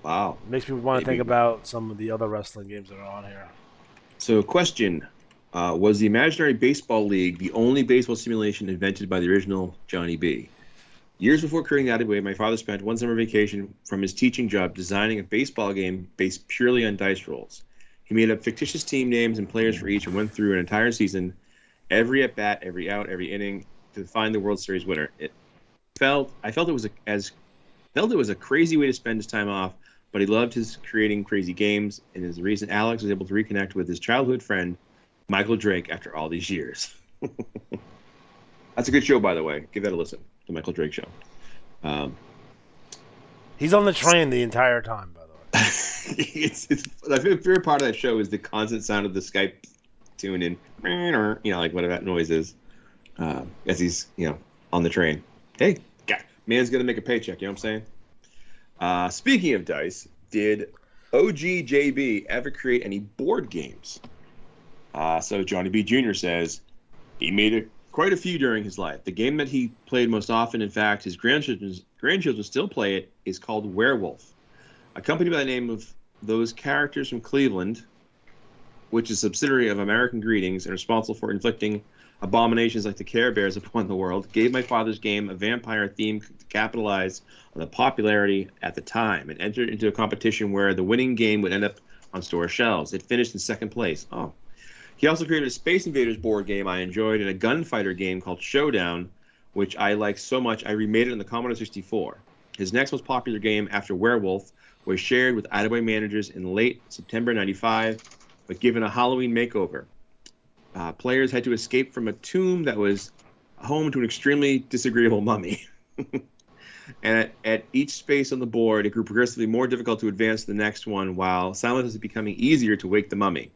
Wow.
Makes me want to think about some of the other wrestling games that are on here.
So, question: was the Imaginary Baseball League the only baseball simulation invented by the original Johnny B? Years before creating the IWA, my father spent one summer vacation from his teaching job designing a baseball game based purely on dice rolls. He made up fictitious team names and players for each and went through an entire season, every at bat, every out, every inning, to find the World Series winner. I felt it was a crazy way to spend his time off, but he loved his creating crazy games, and is the reason Alex was able to reconnect with his childhood friend, Michael Drake, after all these years. That's a good show, by the way. Give that a listen, the Michael Drake Show.
He's on the train the entire time, by the way.
My favorite part of that show is the constant sound of the Skype tune in, like whatever that noise is, as he's, on the train. Hey, man's gonna make a paycheck, you know what I'm saying? Speaking of dice, did OGJB ever create any board games? So Johnny B. Jr. says he made quite a few during his life. The game that he played most often, in fact, his grandchildren still play it, is called Werewolf. A company by the name of those characters from Cleveland, which is a subsidiary of American Greetings and responsible for inflicting abominations like the Care Bears upon the world, gave my father's game a vampire theme to capitalize on the popularity at the time, and entered into a competition where the winning game would end up on store shelves. It finished in second place. Oh. He also created a Space Invaders board game I enjoyed, and a gunfighter game called Showdown, which I liked so much I remade it on the Commodore 64. His next most popular game after Werewolf was shared with IWA managers in late September 95, but given a Halloween makeover. Players had to escape from a tomb that was home to an extremely disagreeable mummy. And at each space on the board, it grew progressively more difficult to advance to the next one, while simultaneously becoming easier to wake the mummy.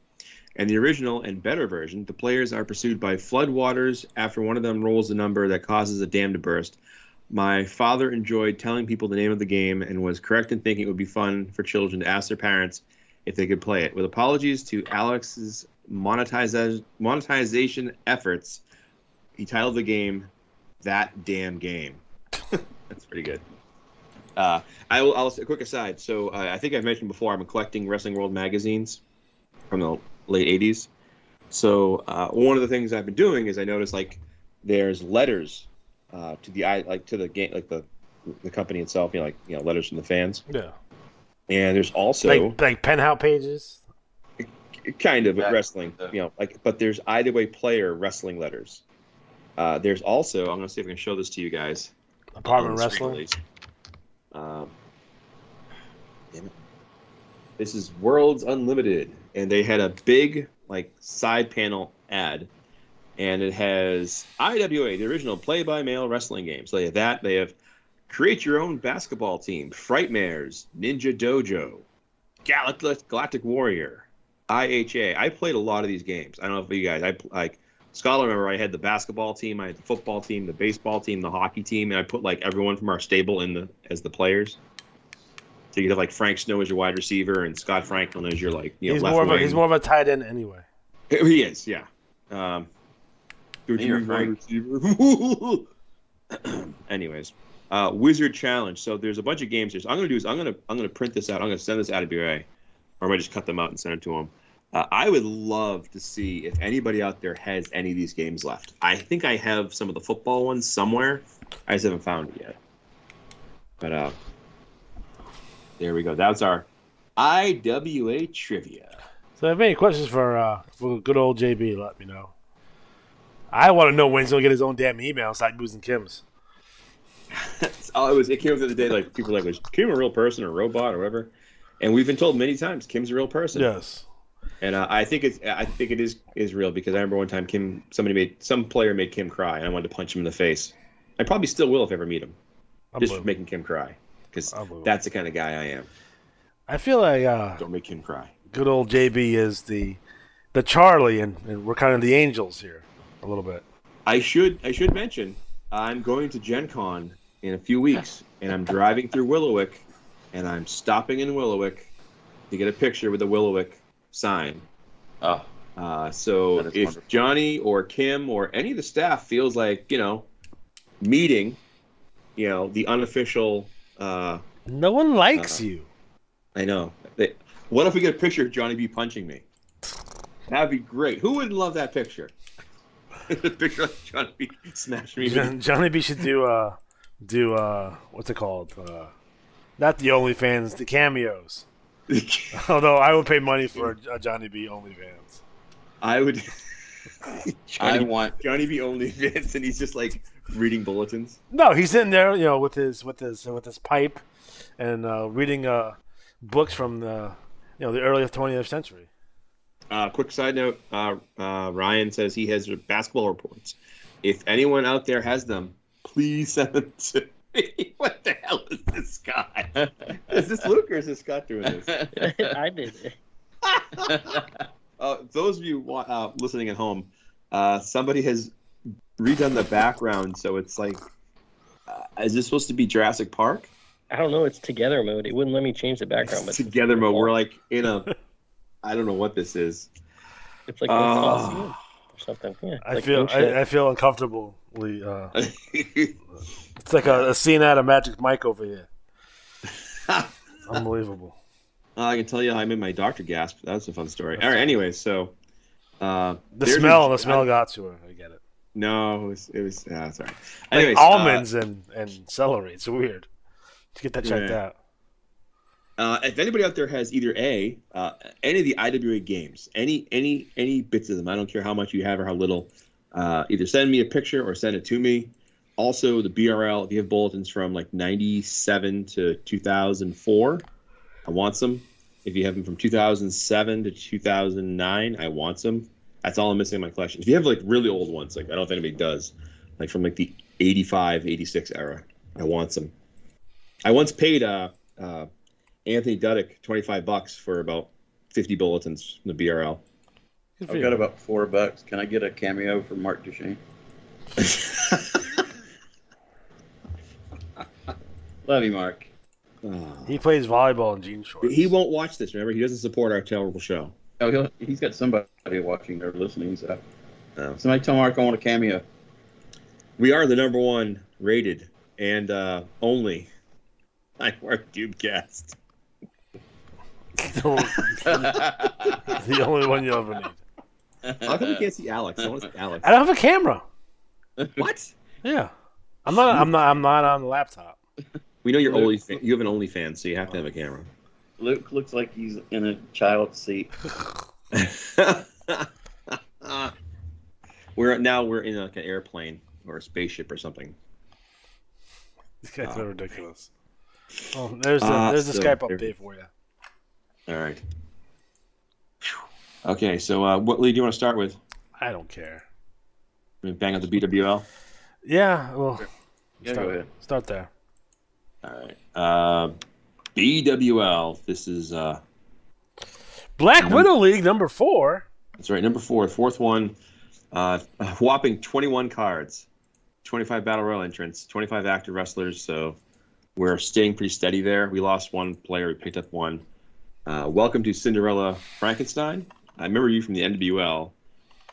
In the original and better version, the players are pursued by flood waters after one of them rolls a number that causes a dam to burst. My father enjoyed telling people the name of the game and was correct in thinking it would be fun for children to ask their parents if they could play it. With apologies to Alex's monetization efforts, he titled the game That Damn Game. That's pretty good. I'll a quick aside. So I think I've mentioned before, I'm collecting Wrestling World magazines from the late 80s. So one of the things I've been doing is I noticed there's letters to the game, the company itself, letters from the fans.
Yeah.
And there's also
like penthouse pages.
Kind of wrestling, but there's IWA player wrestling letters. There's also, I'm gonna see if I can show this to you guys.
Apartment wrestling.
This is Worlds Unlimited, and they had a big side panel ad, and it has IWA, the original play-by-mail wrestling game. So they have that. They have Create Your Own Basketball Team, Frightmares, Ninja Dojo, Galactic Warrior, IHA. I played a lot of these games. I don't know if you guys, Scott, remember I had the basketball team, I had the football team, the baseball team, the hockey team, and I put everyone from our stable as the players. So you could have Frank Snow as your wide receiver and Scott Franklin as your
he's
left
more
wing.
He's more of a tight end anyway.
He is, yeah. Wide receiver. Anyways, Wizard Challenge. So there's a bunch of games here. So I'm gonna print this out. I'm gonna send this out to BA, or I might just cut them out and send it to them. I would love to see if anybody out there has any of these games left. I think I have some of the football ones somewhere. I just haven't found it yet. But there we go. That's our IWA trivia.
So if you have any questions for good old JB, let me know. I want to know when he's going to get his own damn email, like Booz and Kim's.
It came up the other day, people were was Kim a real person or a robot or whatever? And we've been told many times Kim's a real person.
Yes. And
I think it is real, because I remember one time some player made Kim cry, and I wanted to punch him in the face. I probably still will if I ever meet him, just for making Kim cry, because that's the kind of guy I am.
I feel like
don't make Kim cry.
Good old JB is the Charlie, and we're kind of the angels here a little bit.
I should mention I'm going to Gen Con in a few weeks, and I'm driving through Willowick, and I'm stopping in Willowick to get a picture with the Willowick sign. So if wonderful. Johnny or Kim or any of the staff feels like, meeting, the unofficial...
no one likes you.
I know. What if we get a picture of Johnny B punching me? That'd be great. Who wouldn't love that picture? The picture of Johnny B smashing me.
Johnny B should do do what's it called? Not the OnlyFans, the cameos. Although I would pay money for a Johnny B OnlyFans.
I would.
I want
Johnny B OnlyFans, and he's just like reading bulletins.
No, he's sitting there, with his pipe, and reading books from the early 20th century.
Quick side note: Ryan says he has basketball reports. If anyone out there has them, please send them to me. What the hell is this guy? Is this Luke or is this Scott doing this?
I did.
Those of you listening at home, somebody has redone the background, so it's like, is this supposed to be Jurassic Park?
I don't know. It's together mode. It wouldn't let me change the background. But
Together mode. We're like in a, I don't know what this is.
It's like or something. Yeah.
I feel uncomfortably. It's like a scene out of Magic Mike over here. Unbelievable.
I can tell you I'm in my doctor gasp. That's a fun story. All right. Anyway, so
the smell got to her. I get it.
No, it was sorry.
Like
Anyways,
almonds and celery. It's weird. Let's get that checked out.
If anybody out there has either any of the IWA games, any bits of them, I don't care how much you have or how little, either send me a picture or send it to me. Also, the BRL, if you have bulletins from like 97 to 2004, I want some. If you have them from 2007 to 2009, I want some. That's all I'm missing in my collection. If you have like really old ones, like I don't know if anybody does, like from like the 85, 86 era, I want some. I once paid Anthony Duddick $25 for about 50 bulletins from the BRL.
I've got about $4. Can I get a cameo from Mark Duchesne? Love you, Mark.
He plays volleyball in jean shorts.
He won't watch this. Remember, he doesn't support our terrible show.
Oh, he's got somebody watching or listening. So somebody tell Mark I want a cameo.
We are the #1 rated and only IWAR Tubecast.
The only one you'll ever need.
How come we can't see Alex? I want to see Alex.
I don't have a camera.
What?
Yeah, I'm not on the laptop.
We know you're you have an OnlyFans, so you have to have a camera.
Luke looks like he's in a child's seat.
We're in like an airplane or a spaceship or something.
These guys are ridiculous. Oh, there's the Skype update for you.
All right. Okay, so what league do you want to start with?
I don't care.
Bang out the BWL?
Yeah, well,
go ahead.
Start there.
All right. BWL. This is
Black Widow League number 4.
That's right, number 4, fourth one. A whopping 21 cards, 25 battle royal entrants, 25 active wrestlers. So we're staying pretty steady there. We lost one player. We picked up one. Welcome to Cinderella Frankenstein. I remember you from the NWL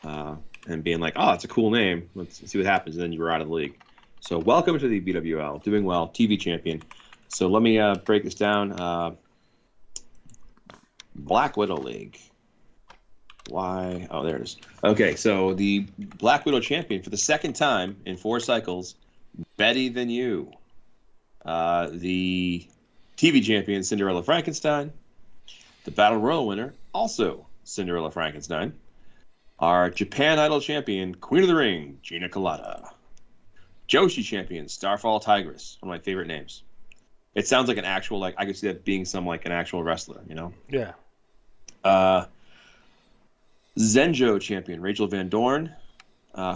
and being like, oh, it's a cool name. Let's see what happens. And then you were out of the league. So welcome to the BWL. Doing well. TV champion. So let me break this down. Black Widow League. Why? Oh, there it is. Okay, so the Black Widow champion for the second time in 4 cycles, Betty Than You. The TV champion, Cinderella Frankenstein. The Battle Royal winner, also Cinderella Frankenstein. Our Japan Idol champion, Queen of the Ring, Gina Colada. Joshi champion, Starfall Tigress, one of my favorite names. It sounds like an actual, like, I could see that being some, like, an actual wrestler, you know?
Yeah.
Zenjo champion, Rachel Van Dorn,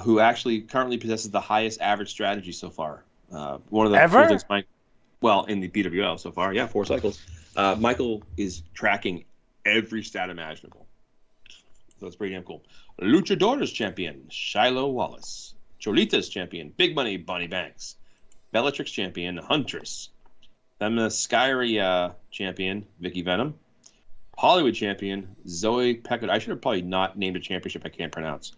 who actually currently possesses the highest average strategy so far. One of the
Ever?
cool things, in the BWL so far, yeah, 4 cycles. Michael is tracking every stat imaginable. So it's pretty damn cool. Luchadores champion, Shiloh Wallace. Cholitas champion, Big Money, Bonnie Banks. Bellatrix champion, Huntress. Themyscira champion, Vicky Venom. Hollywood champion, Zoe Pecadora. I should have probably not named a championship I can't pronounce.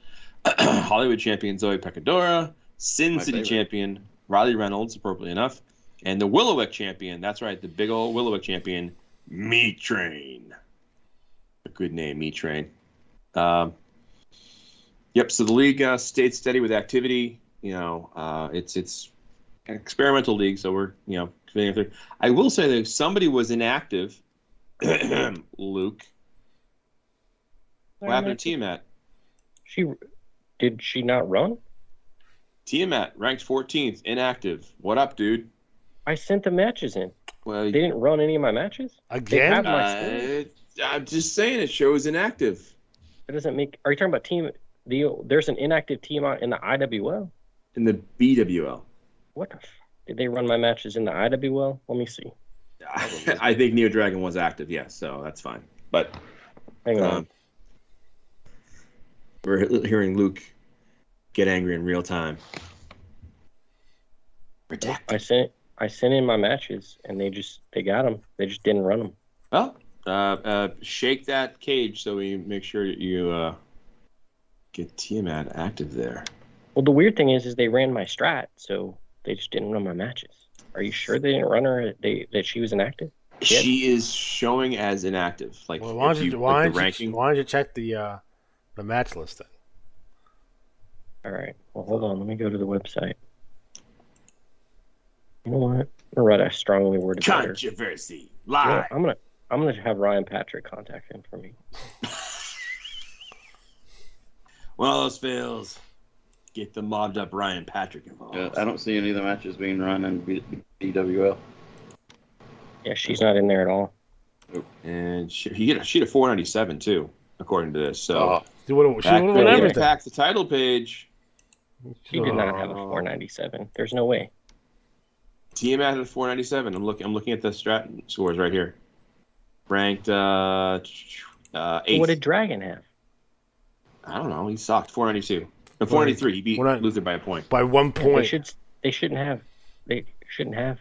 Hollywood champion, Zoe Pecadora. Sin City champion, Riley Reynolds, appropriately enough. And the Willowick champion, that's right, the big old Willowick champion, Meat Train. A good name, Meat Train. Yep, so the league stayed steady with activity. You know, it's experimental league, so we're committing through. I will say that if somebody was inactive, Luke. What happened to Tiamat?
Did she not run?
Tiamat ranked 14th, inactive. What up, dude?
I sent the matches in.
Well,
they didn't run any of my matches
again.
They have my score.
I'm just saying it shows inactive.
It doesn't make. Are you talking about team? There's an inactive team in the IWL.
In the BWL.
What the? Did they run my matches in the IWL? Let me see.
I think Neo Dragon was active, yes, so that's fine. But
hang on.
We're hearing Luke get angry in real time. Protect.
I sent in my matches, and they got them. They just didn't run them.
Well, shake that cage so we make sure that you get Tiamat active there.
Well, the weird thing is they ran my strat, so they just didn't run my matches. Are you sure they didn't run her? That she was inactive?
She is showing as inactive. Like,
well, why don't you check the match listing?
All right. Well, hold on. Let me go to the website. You know what? I'm gonna write a strongly worded letter.
Controversy. Live.
Yeah, I'm gonna have Ryan Patrick contact him for me.
One of those fails. Get the mobbed up Ryan Patrick involved.
I don't see any of the matches being run in BWL.
Yeah, she's not in there at all.
And she had a 497 too, according to this. So
she would have
impact the title page.
She did not have a 497. There's no way.
Tiamat had a 497. I'm looking at the strat scores right here. Ranked 8th.
What did Dragon have?
I don't know. He sucked. 492. No, 493. He beat Luther by a point.
By 1 point.
They shouldn't have.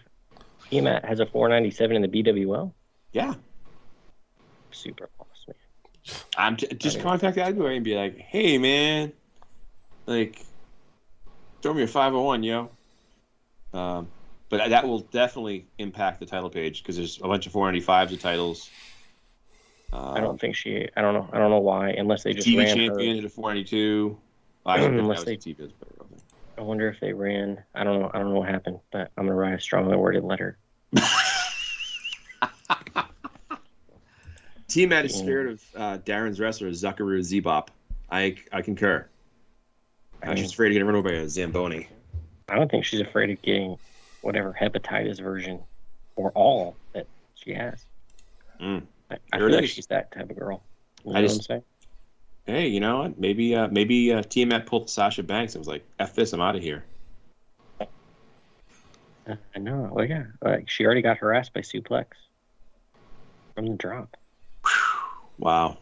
Tiamat has a 497 in the BWL.
Yeah.
Super lost, man.
I'm just contact the IWAR and be like, hey, man, like, throw me a 501, yo. But that will definitely impact the title page because there's a bunch of 495s of titles.
I don't think she. I don't know why. Unless they just
TV
ran
champion at a 492.
Unless they. I wonder if they ran. I don't know. I don't know what happened, but I'm gonna write a strongly worded letter.
Tiamat is scared of Darren's wrestler Zuckaroo Zebop. I concur. She's afraid to get run over by a Zamboni.
I don't think she's afraid of getting whatever hepatitis version or all that she has. I feel like she's that type of girl. You know what I'm saying?
Hey, you know what? Maybe Tiamat pulled Sasha Banks and was like, "F this, I'm out of here."
I know. Well, yeah. Like she already got harassed by Suplex from the drop.
Wow.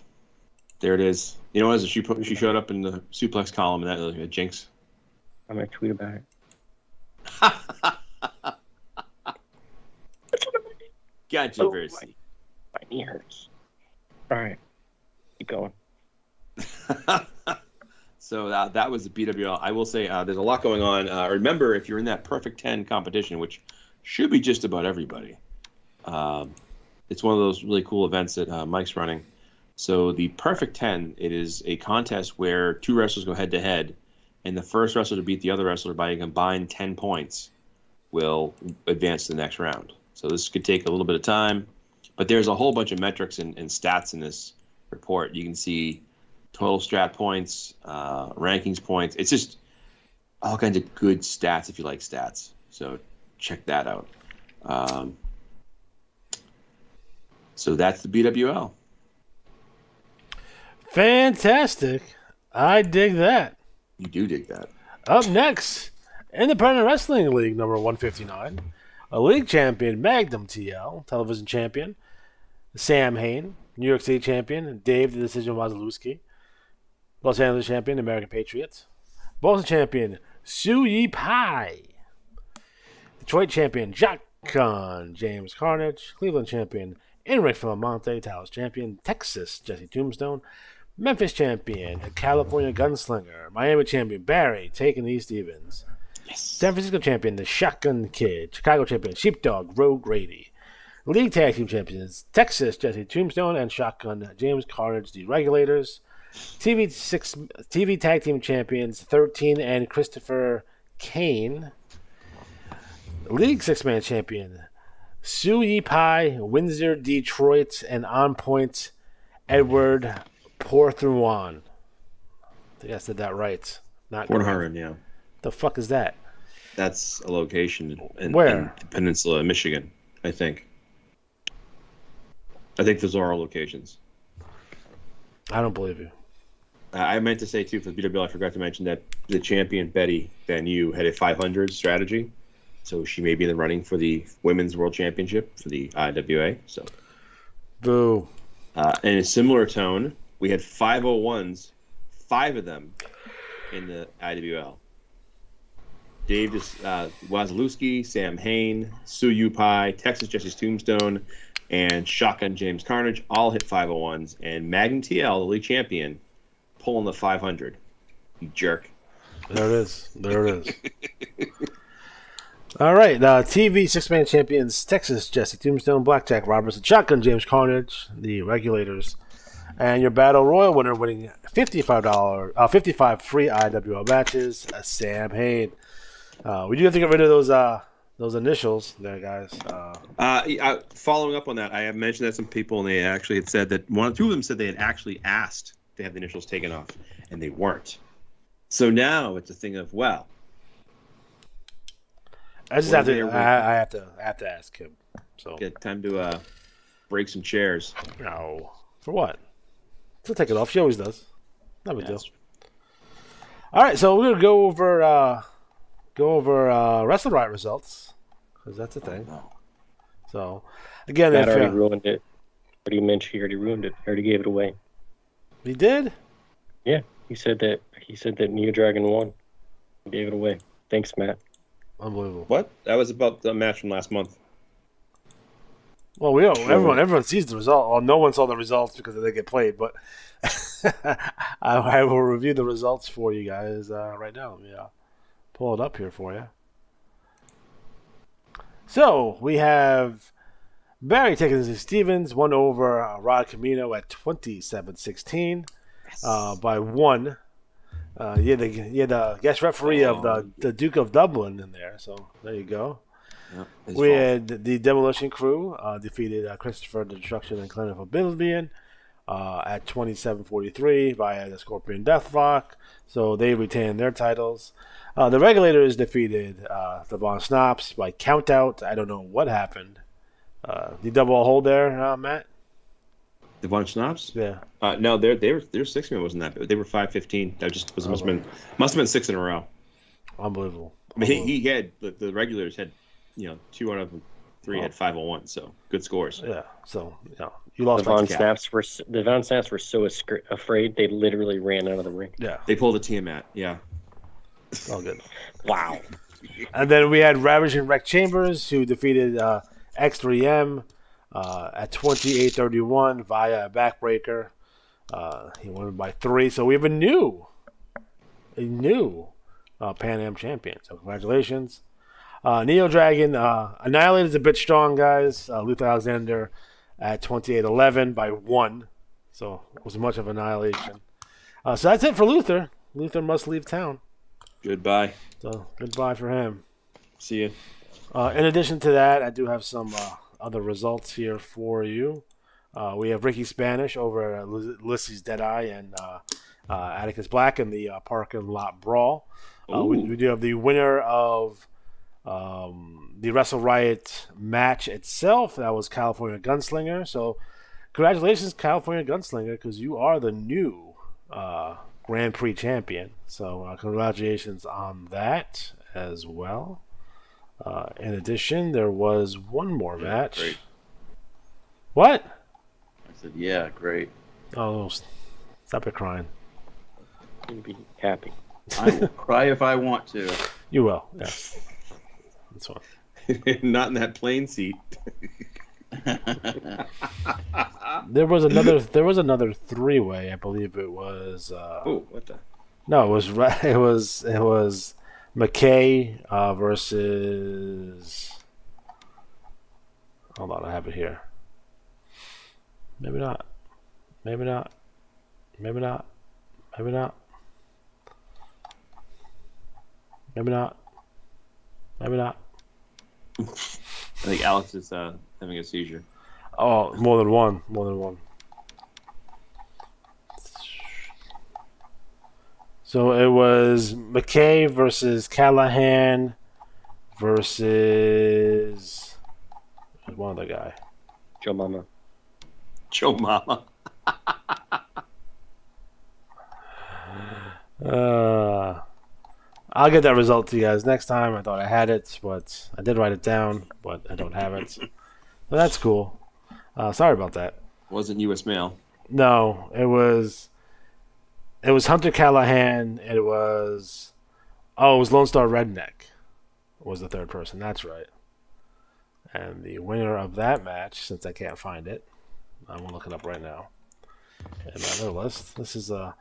There it is. You know what? She showed up in the Suplex column and that like a jinx.
I'm gonna tweet about it.
Controversy.
My knee hurts. All right. Keep going.
So that was the BWL. I will say there's a lot going on. Remember, if you're in that Perfect 10 competition, which should be just about everybody, it's one of those really cool events that Mike's running. So the Perfect 10, it is a contest where two wrestlers go head-to-head, and the first wrestler to beat the other wrestler by a combined 10 points will advance to the next round. So this could take a little bit of time, but there's a whole bunch of metrics and stats in this report. You can see total strat points, rankings points. It's just all kinds of good stats if you like stats. So check that out. So that's the BWL.
Fantastic. I dig that.
You do dig that.
Up next, Independent Wrestling League number 159, a league champion, Magnum TL, television champion, Sam Hain, New York City champion, Dave the Decision Wazalewski, Los Angeles champion, American Patriots, Boston champion, Su Yi Pai, Detroit champion, Shotgun, James Carnage, Cleveland champion, Enric Filamonte, Dallas champion, Texas, Jesse Tombstone, Memphis champion, California Gunslinger, Miami champion, Barry, Taking E. Stevens, San Francisco champion, the Shotgun Kid, Chicago champion, Sheepdog, Roe Grady, League Tag Team Champions, Texas, Jesse Tombstone, and Shotgun, James Carnage, the Regulators, TV Tag Team Champions, 13 and Christopher Kane, League six-man champion Su Yi Pai, Windsor, Detroit, and on point Edward Porthuan. I think I said that right. Not
Port
correct.
Huron, yeah.
The fuck is that?
That's a location in
Where?
the peninsula of Michigan, I think. I think those are our locations.
I don't believe you.
I meant to say, too, for the BWL, I forgot to mention that the champion, Betty Van U, had a 500 strategy. So she may be in the running for the Women's World Championship for the IWA. So,
Boo.
in a similar tone, we had 501s, 5 of them in the IWL. Dave Wazalewski, Sam Hain, Su Yu Pai, Texas Jesse's Tombstone, and Shotgun James Carnage all hit 501s. And Magnum TL, the league champion, pulling the 500. You jerk.
There it is. There it is. All right. TV six-man champions Texas Jesse Tombstone, Blackjack Roberts, and Shotgun James Carnage, the regulators. And your Battle Royal winner winning $55 free IWL matches, Sam Hain. We do have to get rid of those initials there, guys.
Following up on that, I have mentioned that some people, and they actually had said that two of them said they had actually asked to have the initials taken off, and they weren't. So now it's a thing of, well,
I just have to. I have to ask him. So
get time to break some chairs.
No, for what? She'll take it off. She always does. No big deal. All right, so we're gonna go over Wrestle Riot results because that's a thing. So again,
Matt already ruined it. Already mentioned he already ruined it. Already gave it away.
He did?
Yeah, he said that Neo Dragon won. He gave it away. Thanks, Matt.
Unbelievable.
What? That was about the match from last month.
Well, we don't, everyone sees the result. Well, no one saw the results because they get played, but I will review the results for you guys right now. Yeah, pull it up here for you. So we have Barry taking this to Stevens, won over Rod Camino at 27-16 by 1. You had the guest referee of the Duke of Dublin in there, so there you go.
Yep,
we had the Demolition Crew defeated Christopher the Destruction and Clint of Oblivion at 27-43 via the Scorpion Deathlock, so they retained their titles. The Regulators defeated the Von Snops by countout. I don't know what happened. The double hold there, Matt?
The Von Snops?
Yeah.
No, their 6-man wasn't that bad. They were 5-15. That just must have been 6 in a row.
Unbelievable.
I mean, he had the Regulators had 2 out of them, 3 had 501. So good scores.
Yeah. So you lost.
The Von Snaps were so afraid they literally ran out of the ring.
Yeah.
They pulled a Tiamat. Yeah.
All good.
Wow.
And then we had Ravage and Wreck Chambers, who defeated X3M at 28-31 via a backbreaker. He won by 3. So we have a new Pan Am champion. So congratulations. Neo Dragon Annihilated is a bit strong, guys. Luther Alexander at 28-11 by 1. So it was much of annihilation. So that's it for Luther. Luther must leave town.
Goodbye.
So goodbye for him.
See you.
In addition to that, I do have some other results here for you. We have Ricky Spanish over Ulysses Deadeye and Atticus Black in the parking lot brawl. We do have the winner of the Wrestle Riot match itself. That was California Gunslinger. So congratulations, California Gunslinger, because you are the new Grand Prix champion. So congratulations on that as well. In addition, there was one more match.
Great.
What?
I said, yeah, great.
Oh, stop it crying.
You'd be happy.
I will cry if I want to.
You will, yes. That's fine.
Not in that plane seat.
There was another three-way. I believe it was.
What the?
No, it was McKay versus. Hold on, I have it here. Maybe not. Maybe not. Maybe not. Maybe not. Maybe not. Maybe not.
I think Alex is having a seizure.
Oh, more than one. So it was McKay versus Callahan versus one other guy.
Joe Mama.
Joe Mama.
I'll get that result to you guys next time. I thought I had it, but I did write it down, but I don't have it. So that's cool. Sorry about that.
Wasn't U.S. Mail.
No, it was Hunter Callahan. It was Lone Star Redneck was the third person. That's right. And the winner of that match, since I can't find it, I'm going to look it up right now. And my other list. This is a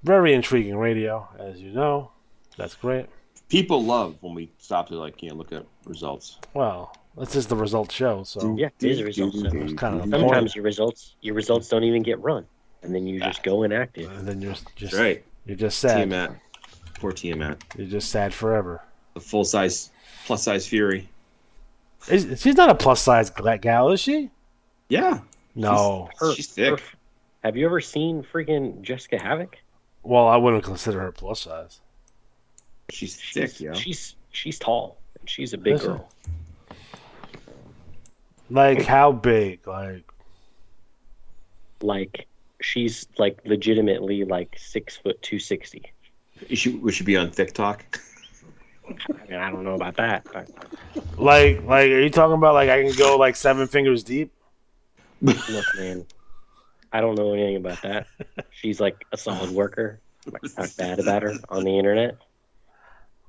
very intriguing radio, as you know. That's great.
People love when we stop to look at results.
Well, this is the results show, so
Yeah, it is a results show.
it's kind of the
Sometimes
point.
your results don't even get run, and then you just go inactive.
And then you're just
Right.
You're just sad.
Tiamat. Poor Tiamat.
You're just sad forever.
The plus size Fury.
She's not a plus size gal, is she?
Yeah.
No.
She's thick.
Have you ever seen freaking Jessica Havoc?
Well, I wouldn't consider her plus size.
She's thick, yeah.
She's tall. And she's a big
Is she?
girl.
Like how big?
Like she's like legitimately like 6 foot 260.
We should be on Thick Talk.
I mean, I don't know about that. But...
Like, are you talking about like I can go like 7 fingers deep?
Look, man, I don't know anything about that. She's like a solid worker. I talk bad about her on the internet,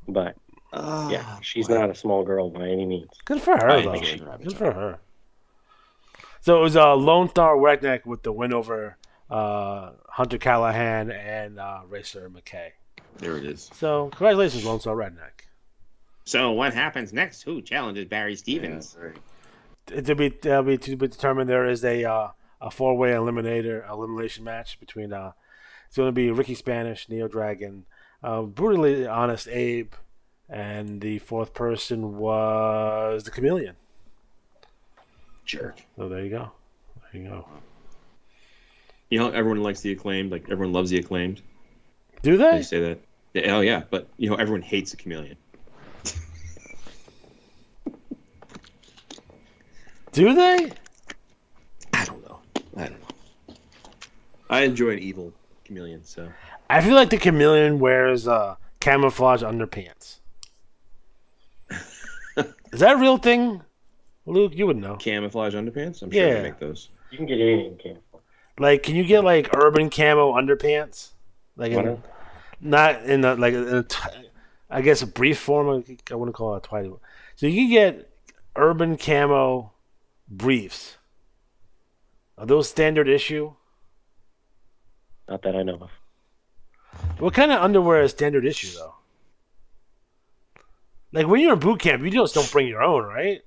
but yeah, she's not a small girl by any means.
Good for her, though. Good for her. So it was Lone Star Redneck with the win over Hunter Callahan and Racer McKay.
There it is.
So congratulations, Lone Star Redneck.
So what happens next? Who challenges Barry Stevens?
Yeah, to be determined. There is a 4-way elimination match between it's going to be Ricky Spanish, Neo Dragon, Brutally Honest Abe, and the fourth person was the Chameleon.
Jerk.
So there you go. There you go.
You know, everyone likes the Acclaimed. Like everyone loves the Acclaimed.
Do they?
They say that. Yeah, oh yeah, but you know, everyone hates the Chameleon.
Do they?
I don't know. I enjoy an evil Chameleon, so.
I feel like the Chameleon wears camouflage underpants. Is that a real thing? Luke, you would know.
Camouflage underpants? I'm sure they make those.
You can get anything camouflage.
Like, can you get like urban camo underpants? Like, not in I guess a brief form. I wouldn't call it a twilight. So you can get urban camo briefs. Are those standard issue?
Not that I know of.
What kind of underwear is standard issue though? Like when you're in boot camp, you just don't bring your own, right?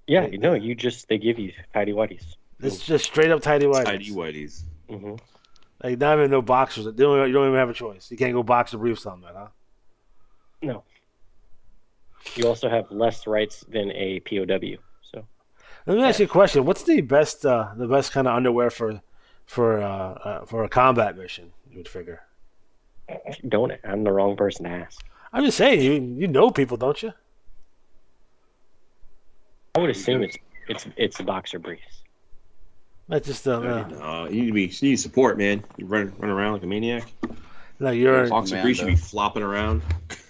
Yeah, no, they give you tidy whities.
It's just straight up tidy whities.
Tidy whities.
Mm-hmm.
Like not even no boxers. You don't even have a choice. You can't go boxer briefs on that, huh?
No. You also have less rights than a POW. So
let me ask you a question. What's the best kind of underwear for a combat mission? You would figure.
Don't. I'm the wrong person to ask.
I'm just saying. You know people, don't you?
I would assume it's the boxer briefs.
That's just
you need support, man. You run around like a maniac.
No, you're
boxer briefs should be flopping around.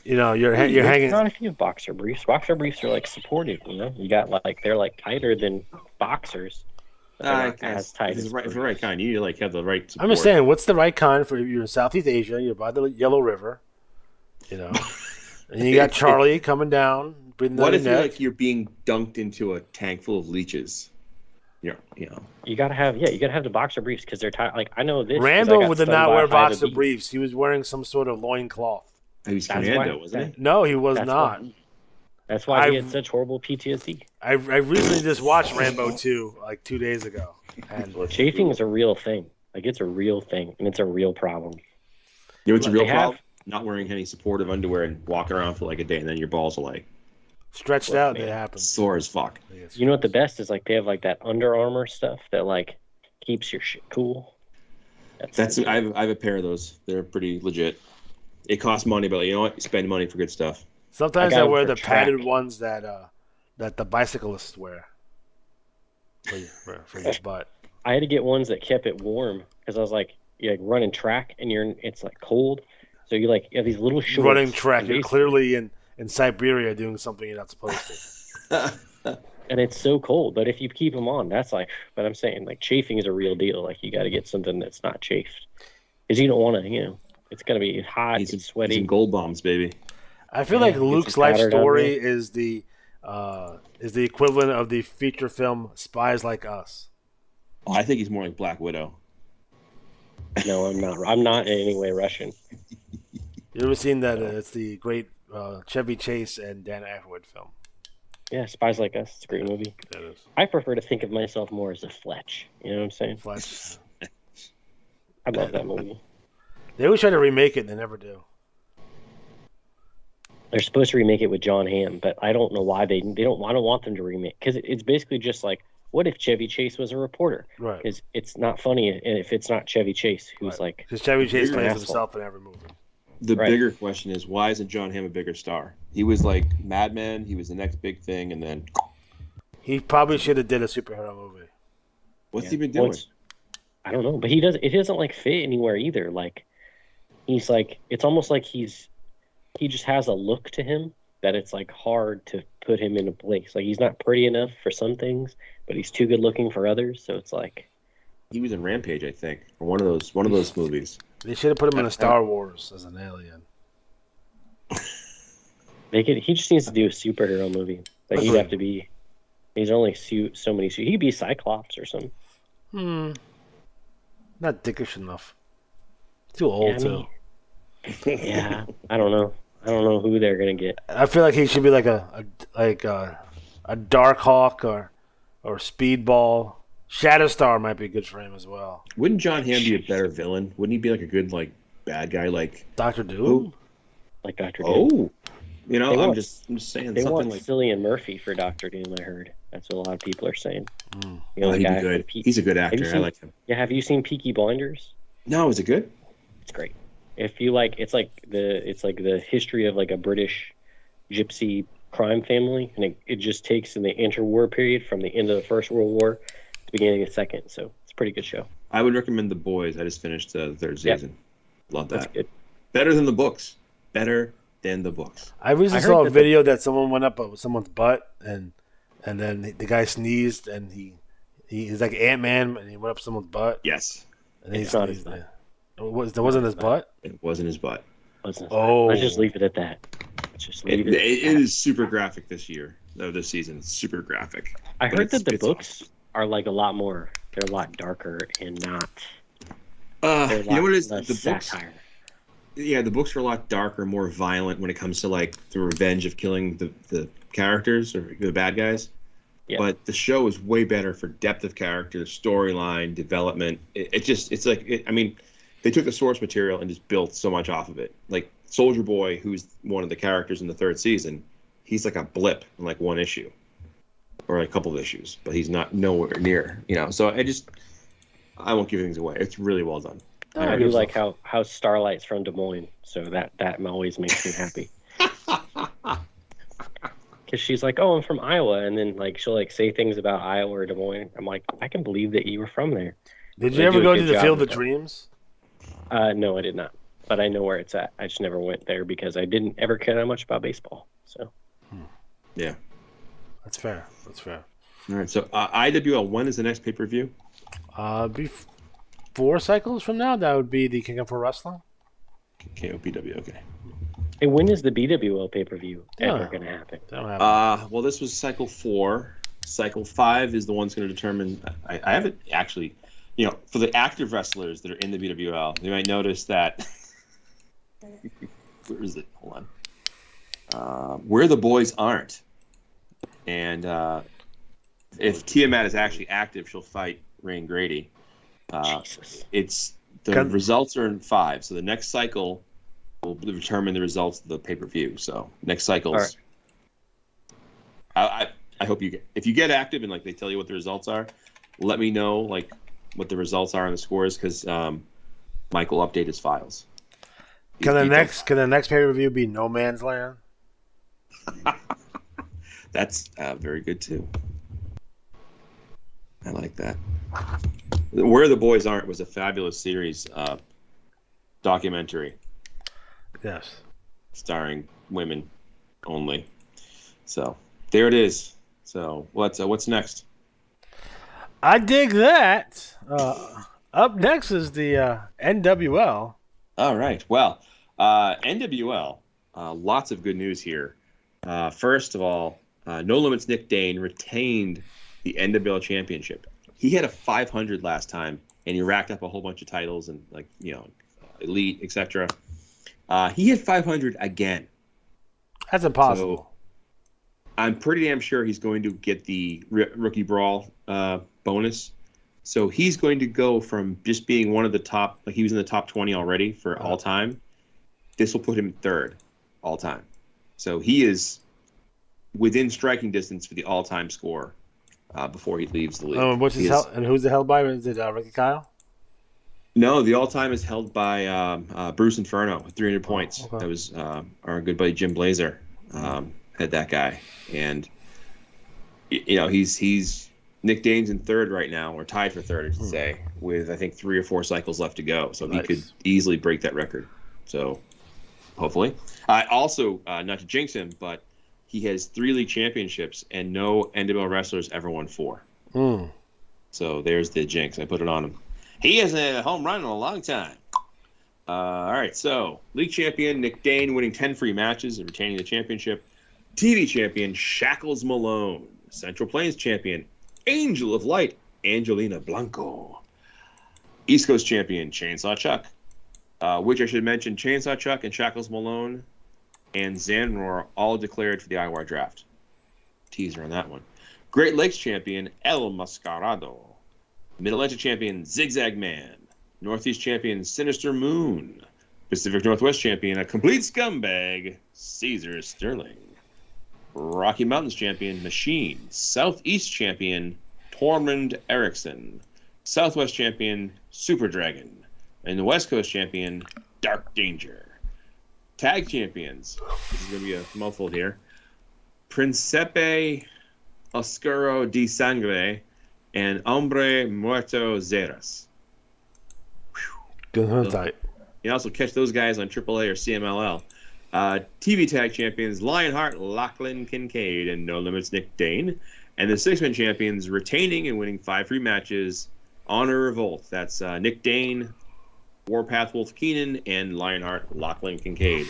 You know, you're hanging.
Not if you have boxer briefs. Boxer briefs are like supportive. You know, you got they're like tighter than boxers. As tight as
for the right kind. You need to have the right support.
I'm just saying, what's the right kind for you're in Southeast Asia? You're by the Yellow River, you know, and you got Charlie coming down.
What if you're being dunked into a tank full of leeches? You know.
You gotta have the boxer briefs because they're tight. Like I know this.
Rambo would not wear boxer briefs. He was wearing some sort of loincloth.
He was Commando, wasn't he?
No, he was not.
That's why he had such horrible PTSD.
I recently just watched Rambo 2 like 2 days ago. And
chafing is a real thing. Like it's a real thing, and it's a real problem.
You know what's a real problem? Not wearing any supportive underwear and walking around for like a day, and then your balls are like.
Stretched out, they happen.
Sore as fuck.
You know what the best is? Like they have like that Under Armour stuff that like keeps your shit cool.
I have a pair of those. They're pretty legit. It costs money, but you know what? You spend money for good stuff.
Sometimes I wear the padded ones that the bicyclists wear for your butt.
I had to get ones that kept it warm because I was like, you're like running track and it's like cold, so you have these little shorts.
Running track, you're clearly in Siberia doing something you're not supposed to.
And it's so cold, but if you keep them on, that's like. But I'm saying like chafing is a real deal. Like you got to get something that's not chafed, because you don't want to. It's gonna be hot and sweaty.
Some gold bombs, baby.
I feel like Luke's life story is the equivalent of the feature film Spies Like Us.
Oh, I think he's more like Black Widow.
No, I'm not. I'm not in any way Russian.
You ever seen that? It's the great Chevy Chase and Dan Aykroyd film.
Yeah, Spies Like Us. It's a great movie.
That is.
I prefer to think of myself more as a Fletch. You know what I'm saying?
Fletch.
I love that movie.
They always try to remake it, and they never do.
They're supposed to remake it with John Hamm, but I don't know why they don't. I don't want them to remake, because it's basically just like, what if Chevy Chase was a reporter?
Right.
Because it's not funny if it's not Chevy Chase who's like.
Because Chevy Chase plays himself in every movie.
The bigger question is, why isn't John Hamm a bigger star? He was like Mad Men. He was the next big thing, and then
he probably should have did a superhero movie.
What's he been doing?
I don't know, but he does. It doesn't like fit anywhere either. Like he's like, it's almost like he just has a look to him that it's like hard to put him in a place. Like he's not pretty enough for some things, but he's too good looking for others. So it's like
he was in Rampage, I think, or one of those movies.
They should have put him in a Star Wars as an alien.
He just needs to do a superhero movie. Like he'd have to be. He's only so many. He'd be Cyclops or something.
Not dickish enough. Too old too.
Yeah, I don't know. I don't know who they're gonna get.
I feel like he should be like a Darkhawk or Speedball. Shatterstar might be good for him as well.
Wouldn't John Hamm be a better villain? Wouldn't he be like a good bad guy like
Doctor Doom?
Who?
Like Doctor
Doom. Oh, I'm just saying
they
something
want
like
Cillian Murphy for Doctor Doom. I heard that's what a lot of people are saying.
He'd be good. He's a good actor. I like him.
Yeah, have you seen Peaky Blinders?
No, is it good?
It's great. If you like, it's like the history of like a British gypsy crime family, and it just takes in the interwar period from the end of the First World War to the beginning of the Second. So it's a pretty good show.
I would recommend The Boys. I just finished the third season. Love that.
That's good.
Better than the books. Better than the books.
I recently saw a video that someone went up with someone's butt, and then the guy sneezed, and he's like Ant-Man, and he went up someone's butt.
Yes.
And he sneezed. That wasn't his butt?
It wasn't his butt.
Oh.
Let's just leave it at that.
It is super graphic this season. It's super graphic.
I heard that the books are like a lot more. They're a lot darker and not.
You know what it is? The
satire.
books. Yeah, the books are a lot darker, more violent when it comes to like the revenge of killing the characters or the bad guys. Yeah. But the show is way better for depth of character, storyline, development. They took the source material and just built so much off of it. Like Soldier Boy, who's one of the characters in the third season, he's like a blip in like one issue or a couple of issues, but he's not nowhere near, So I won't give things away. It's really well done.
I do like how Starlight's from Des Moines, so that always makes me happy. Because she's like, "Oh, I'm from Iowa," and then like she'll like say things about Iowa or Des Moines. I'm like, I can believe that you were from there.
Did you ever go to the Field of Dreams?
No, I did not. But I know where it's at. I just never went there because I didn't ever care that much about baseball. So,
yeah,
that's fair.
All right. So IWL, when is the next pay-per-view?
4 cycles from now. That would be the King of Pro Wrestling.
KOPW. Okay.
Hey, when is the BWL pay-per-view ever going to happen?
Well, this was cycle 4. Cycle 5 is the one that's going to determine. I haven't actually. For the active wrestlers that are in the BWL, you might notice that. Where is it? Hold on. Where the boys aren't. And if Tiamat is actually active, she'll fight Rain Grady.
Jesus.
The results are in 5, so the next cycle will determine the results of the pay-per-view. So next cycle's I hope if you get active and like they tell you what the results are, let me know like what the results are on the scores because Mike will update his files.
Can the next pay-per-view be No Man's Land?
That's very good too. I like that. Where the Boys Aren't was a fabulous series documentary.
Yes.
Starring women only. So there it is. So what's next?
I dig that. Up next is the NWL.
All right. Well, NWL. Lots of good news here. First of all, No Limits Nick Dane retained the NWL championship. He had a 500 last time, and he racked up a whole bunch of titles and elite, etc. He hit 500 again.
That's impossible.
So I'm pretty damn sure he's going to get the rookie brawl bonus. So he's going to go from just being one of the top, like he was in the top 20 already for all time. This will put him third all time. So he is within striking distance for the all-time score before he leaves the league.
And who's the held by? Is it Ricky Kyle?
No, the all-time is held by Bruce Inferno with 300 points. Okay. That was our good buddy Jim Blazer had that guy, and he's Nick Dane's in third right now, or tied for third, I should say, with I think 3 or 4 cycles left to go. So he could easily break that record. So hopefully, also not to jinx him, but he has 3 league championships and no NWL wrestlers ever won 4. So there's the jinx. I put it on him. He hasn't had a home run in a long time. All right, so league champion Nick Dane winning 10 free matches and retaining the championship. TV champion Shackles Malone. Central Plains champion Angel of Light Angelina Blanco. East Coast champion Chainsaw Chuck. Which I should mention, Chainsaw Chuck and Shackles Malone and Zanroar all declared for the IWAR draft. Teaser on that one. Great Lakes champion El Mascarado. Mid-Atlantic champion Zigzag Man. Northeast champion Sinister Moon. Pacific Northwest champion, a complete scumbag, Caesar Sterling. Rocky Mountains champion Machine. Southeast champion Tormund Erickson. Southwest champion Super Dragon. And the West Coast champion Dark Danger. Tag champions. This is going to be a mouthful here. Principe Oscuro de Sangre and Hombre Muerto Zeras.
Good tight.
You can also catch those guys on AAA or CMLL. TV tag champions Lionheart Lachlan Kincaid and No Limits Nick Dane. And the 6-man champions retaining and winning 5 free matches, Honor Revolt. That's Nick Dane, Warpath Wolf Keenan, and Lionheart Lachlan Kincaid.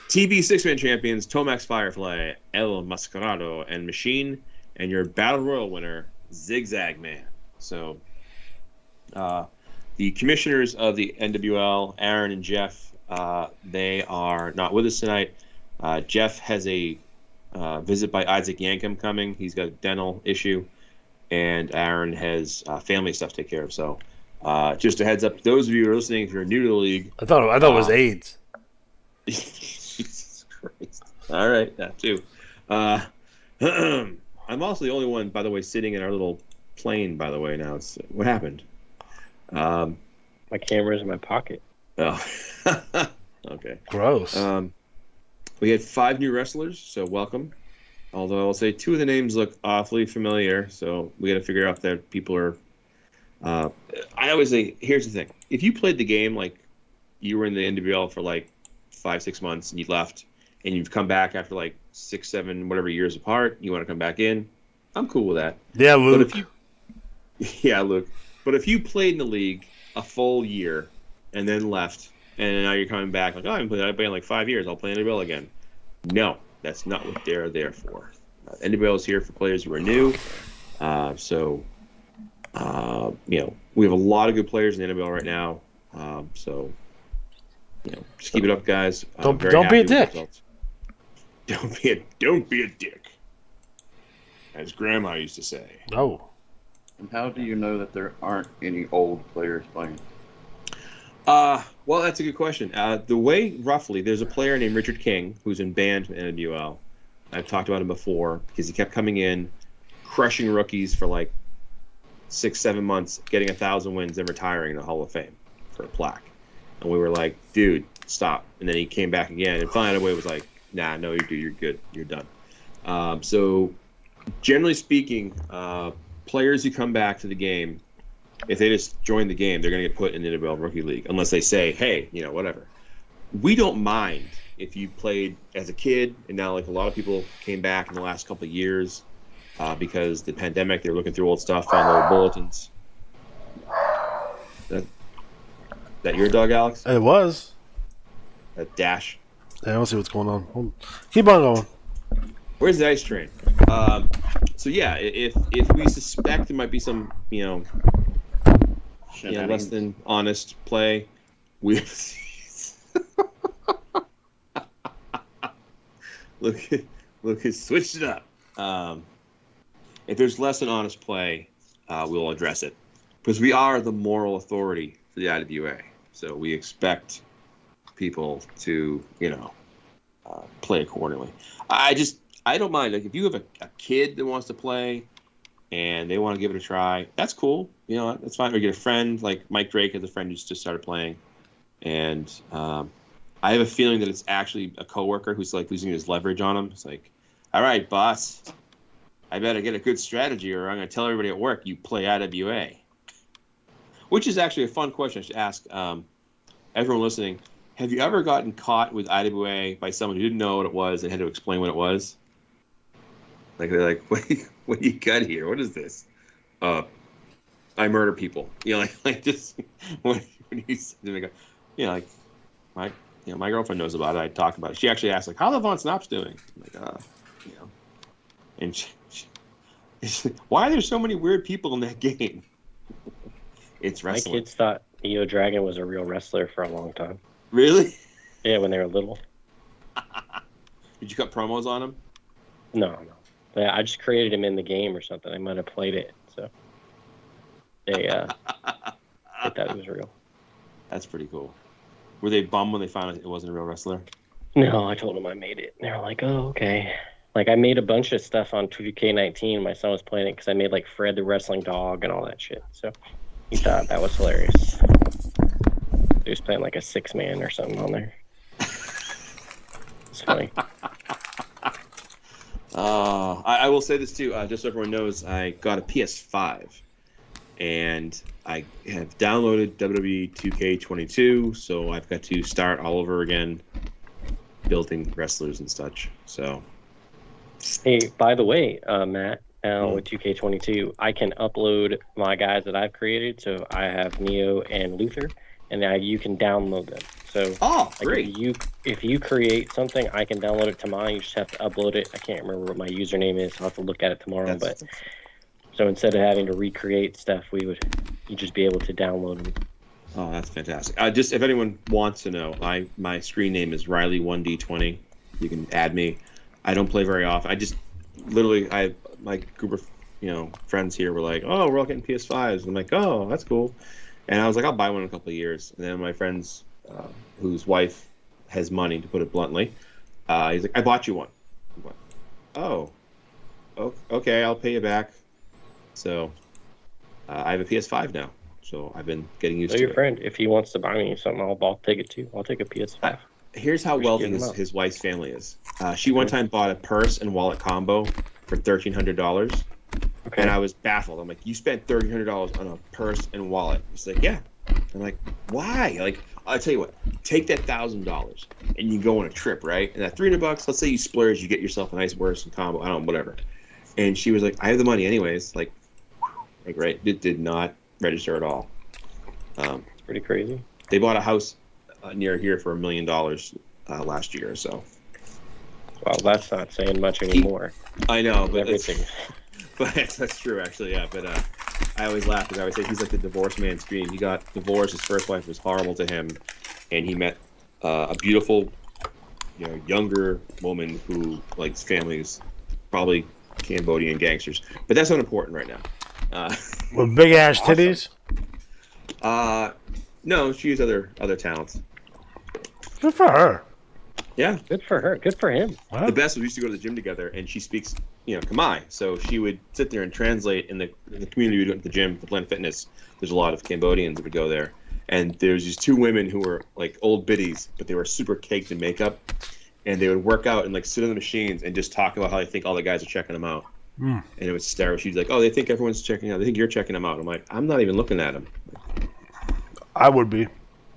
TV 6-man champions Tomax Firefly, El Mascarado, and Machine. And your Battle Royal winner, Zigzag Man. So, the commissioners of the NWL, Aaron and Jeff, they are not with us tonight. Jeff has a visit by Isaac Yankum coming. He's got a dental issue. And Aaron has family stuff to take care of. So, just a heads up to those of you who are listening, if you're new to the league.
I thought it was AIDS.
Jesus Christ. All right, that too. I'm also the only one, by the way, sitting in our little plane, by the way, now. What happened?
My camera's in my pocket.
Oh. Okay.
Gross.
We had 5 new wrestlers, so welcome. Although I will say 2 of the names look awfully familiar, so we got to figure out that people are... I always say, here's the thing. If you played the game like you were in the NWL for like 5-6 months and you left, and you've come back after like 6-7 whatever years apart, you want to come back in, I'm cool with that.
Yeah, Luke.
Yeah, Luke. But if you played in the league a full year and then left, and now you're coming back like, oh, I've been playing like 5 years, I'll play NWL again. No, that's not what they're there for. NWL is here for players who are new. We have a lot of good players in the NWL right now. Just keep it up, guys.
Don't be a dick.
Don't be a dick. As Grandma used to say.
No.
And how do you know that there aren't any old players playing?
Well, that's a good question. The way, roughly, there's a player named Richard King who's in band from NWL. I've talked about him before because he kept coming in, crushing rookies for like 6-7 months, getting 1,000 wins, and retiring in the Hall of Fame for a plaque. And we were like, dude, stop. And then he came back again, and finally away was like, nah, no, you're good, you're done. So generally speaking, players who come back to the game, if they just join the game, they're going to get put in the NWL Rookie League unless they say, hey, whatever. We don't mind if you played as a kid, and now like a lot of people came back in the last couple of years because the pandemic, they were looking through old stuff, found old bulletins. That your dog, Alex?
It was.
That Dash.
I don't see what's going on. Keep on going.
Where's the ice train? So yeah, if we suspect there might be some, less than honest play, we look, switched it up. If there's less than honest play, we'll address it because we are the moral authority for the IWA. So we expect people to, play accordingly. I don't mind. Like if you have a kid that wants to play and they want to give it a try, that's cool. That's fine. Or get a friend like Mike Drake has a friend who just started playing, and I have a feeling that it's actually a coworker who's like losing his leverage on him. It's like, all right, boss, I better get a good strategy, or I'm going to tell everybody at work you play IWA. Which is actually a fun question I should ask everyone listening. Have you ever gotten caught with IWA by someone who didn't know what it was and had to explain what it was? Like they're like, what do you got here? What is this? I murder people. Like just when you go, my girlfriend knows about it. I talk about it. She actually asked like, how the Von Snop's doing? I'm like, and she why are there so many weird people in that game? It's wrestling.
My kids thought Io Dragon was a real wrestler for a long time.
Really?
Yeah, when they were little.
Did you cut promos on him?
No. I just created him in the game or something. I might have played it, so they thought it was real.
That's pretty cool. Were they bummed when they found out it wasn't a real wrestler?
No, I told them I made it. They were like, "Oh, okay." Like I made a bunch of stuff on 2K19. My son was playing it because I made like Fred the wrestling dog and all that shit. So he thought that was hilarious. He was playing like a 6-man or something on there. It's funny.
I will say this too, just so everyone knows, I got a PS5, and I have downloaded WWE 2K22, so I've got to start all over again, building wrestlers and such. So,
hey, by the way, Matt, with 2K22, I can upload my guys that I've created. So I have Neo and Luther, and now you can download them. So,
great.
If you create something, I can download it to mine. You just have to upload it. I can't remember what my username is. I'll have to look at it tomorrow. So instead of having to recreate stuff, you'd just be able to download them.
Oh, that's fantastic. Just if anyone wants to know, my screen name is Riley1D20. You can add me. I don't play very often. I just literally, my group of friends here were like, oh, we're all getting PS5s. I'm like, oh, that's cool. And I was like, I'll buy one in a couple of years. And then my friends, whose wife has money, to put it bluntly, he's like, I bought you one. I'm like, oh, okay, I'll pay you back. So I have a PS5 now. So I've been getting used to it.
Your friend, if he wants to buy me something, I'll take it too. I'll take a PS5.
Here's how wealthy his wife's family is. She one time bought a purse and wallet combo for $1,300. Okay. And I was baffled. I'm like, you spent $1,300 on a purse and wallet? He's like, yeah. I'm like, why? Like, I'll tell you what. Take that $1,000 and you go on a trip, right? And that $300, let's say you splurge, you get yourself a nice purse and combo. I don't know, whatever. And she was like, I have the money anyways. Like right? It did not register at all.
It's pretty crazy.
They bought a house near here for $1 million last year. So.
Well, that's not saying much anymore.
I know, but
everything.
But that's true, actually, yeah. But I always laugh because I always say he's like the divorced man's dream. He got divorced. His first wife was horrible to him, and he met a beautiful, younger woman who, like, his family's probably Cambodian gangsters. But that's not important right now.
With big ass titties?
No, she has other talents.
Good for her.
Yeah.
Good for her. Good for him.
The best was we used to go to the gym together, and she speaks, Khmer. So she would sit there and translate in the community we went to the gym, the Planet Fitness. There's a lot of Cambodians that would go there. And there's these two women who were like old biddies, but they were super caked in makeup. And they would work out and like sit on the machines and just talk about how they think all the guys are checking them out. And it was hysterical. She's like, "Oh, they think everyone's checking out. They think you're checking them out." I'm like, "I'm not even looking at them."
I would be.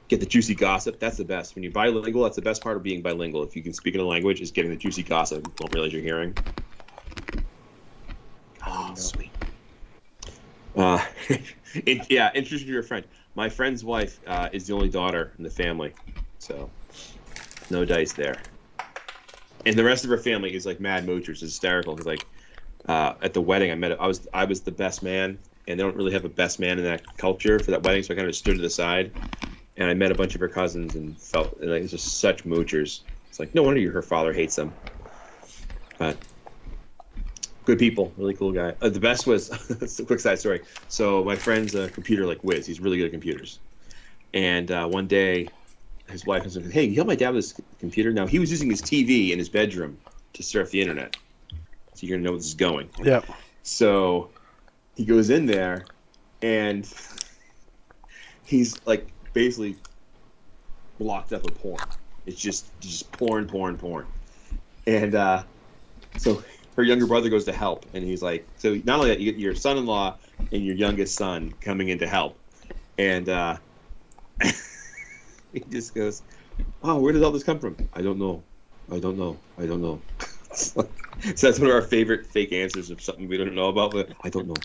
Get the juicy gossip. That's the best. When you're bilingual, that's the best part of being bilingual. If you can speak in a language, is getting the juicy gossip. You don't realize you're hearing. Oh, sweet. Introduce your friend. My friend's wife is the only daughter in the family, so no dice there. And the rest of her family is like mad moochers. It's hysterical. It's like at the wedding, I was the best man, and they don't really have a best man in that culture for that wedding, so I kind of stood to the side, and I met a bunch of her cousins and felt like it's just such moochers. It's like no wonder her father hates them, but good people, really cool guy. The best was it's a quick side story. So my friend's a computer like whiz. He's really good at computers, and one day his wife was like, "Hey, you help my dad with this computer?" Now he was using his TV in his bedroom to surf the internet. So you're gonna know where this is going.
Yeah.
So he goes in there, and he's like basically blocked up with porn. It's just porn. And so her younger brother goes to help, and he's like, so not only that, you get your son-in-law and your youngest son coming in to help, and he just goes, "Oh, where did all this come from?" I don't know. So that's one of our favorite fake answers of something we don't know about, but I don't know.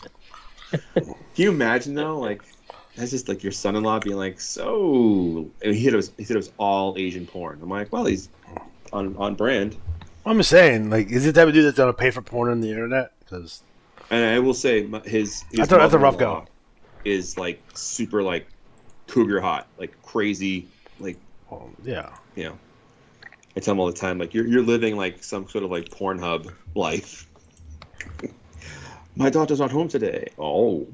Can you imagine though, like that's just like your son-in-law being like, "So," and he said it was all Asian porn. I'm like, well, he's on brand.
I'm just saying, like, is it the type of dude that's gonna pay for porn on the internet? Because,
and I will say, his
that's a rough go.
Is like super like cougar hot, like crazy, like
yeah.
I tell him all the time, like you're living like some sort of like Pornhub life. My daughter's not home today. Oh,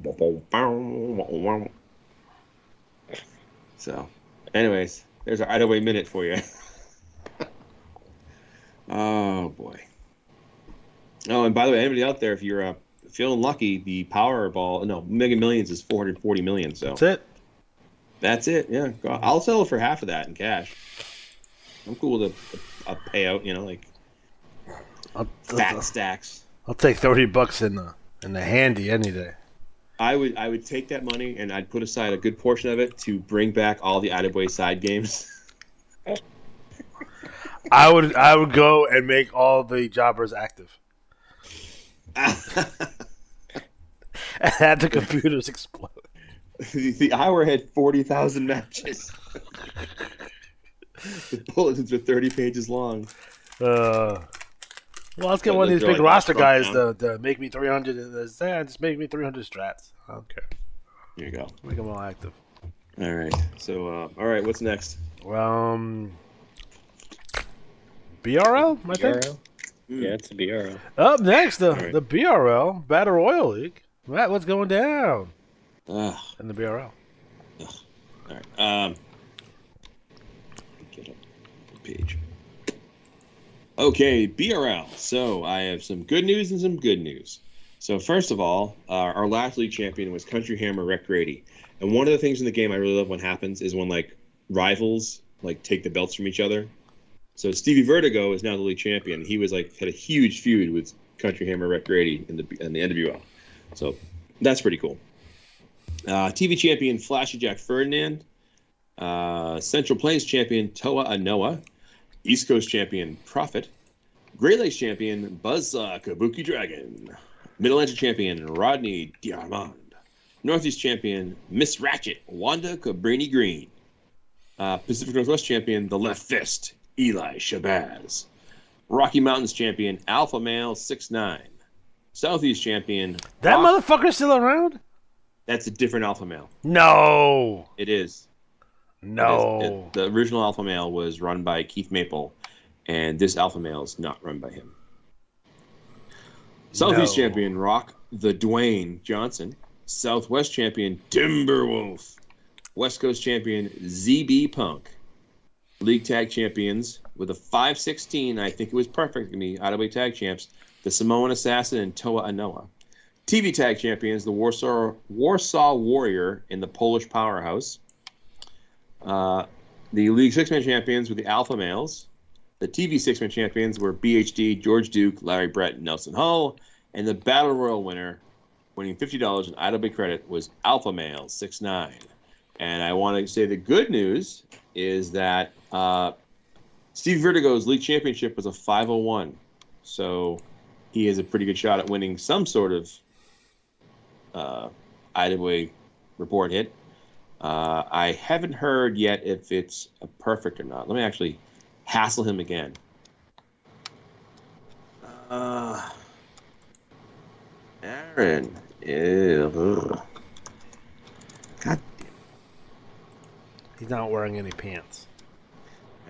so, anyways, there's our IWAR minute for you. Oh boy. Oh, and by the way, anybody out there, if you're feeling lucky, the Mega Millions is 440 million. So that's it. Yeah, I'll sell it for half of that in cash. I'm cool with a payout. Like fat stacks.
I'll take $30 in the handy any day.
I would take that money and I'd put aside a good portion of it to bring back all the IWAR side games.
I would go and make all the jobbers active. And have the computers explode.
The IWAR had 40,000 matches. The bulletins are 30 pages long.
Well, let's get one of these big roster guys to make me 300. Just make me 300 strats. I don't care.
Here you go.
Make them all active.
All right. So, all right. What's next?
BRL, I think.
Yeah, it's a BRL.
Up next, the BRL Battle Royal League. Matt, what's going down in the BRL?
All right. Get up the page. Okay, BRL. So I have some good news and some good news. So first of all, our last league champion was Country Hammer Rec Grady. And one of the things in the game I really love when happens is when like rivals like take the belts from each other. So Stevie Vertigo is now the league champion. He was like had a huge feud with Country Hammer Rec Grady in the NWL. So that's pretty cool. TV champion Flashy Jack Ferdinand. Central Plains champion Toa Anoa. East Coast champion Prophet. Great Lakes champion Buzzsaw Kabuki Dragon. Mid-Atlantic champion Rodney Diarmond. Northeast champion Miss Ratchet Wanda Cabrini Green. Pacific Northwest champion The Left Fist Eli Shabazz. Rocky Mountains champion Alpha Male 6'9". Southeast champion
that motherfucker's still around?
That's a different Alpha Male.
No.
It is.
No.
The original Alpha Male was run by Keith Maple, and this Alpha Male is not run by him. Southeast champion Rock the Dwayne Johnson. Southwest champion Timberwolf. West Coast champion ZB Punk. League Tag Champions with a 5-16. I think it was perfect to me. IWA Tag Champs, the Samoan Assassin and Toa Anoa. TV Tag Champions, the Warsaw Warrior and the Polish Powerhouse. The League Six-Man Champions were the Alpha Males. The TV Six-Man Champions were BHD, George Duke, Larry Brett, and Nelson Hull. And the Battle Royal winner, winning $50 in IWA credit, was Alpha Male 6'9". And I want to say the good news is that Steve Vertigo's league championship was a 501. So he has a pretty good shot at winning some sort of IWA report hit. I haven't heard yet if it's a perfect or not. Let me actually hassle him again. Aaron. Ew. God.
He's not wearing any pants.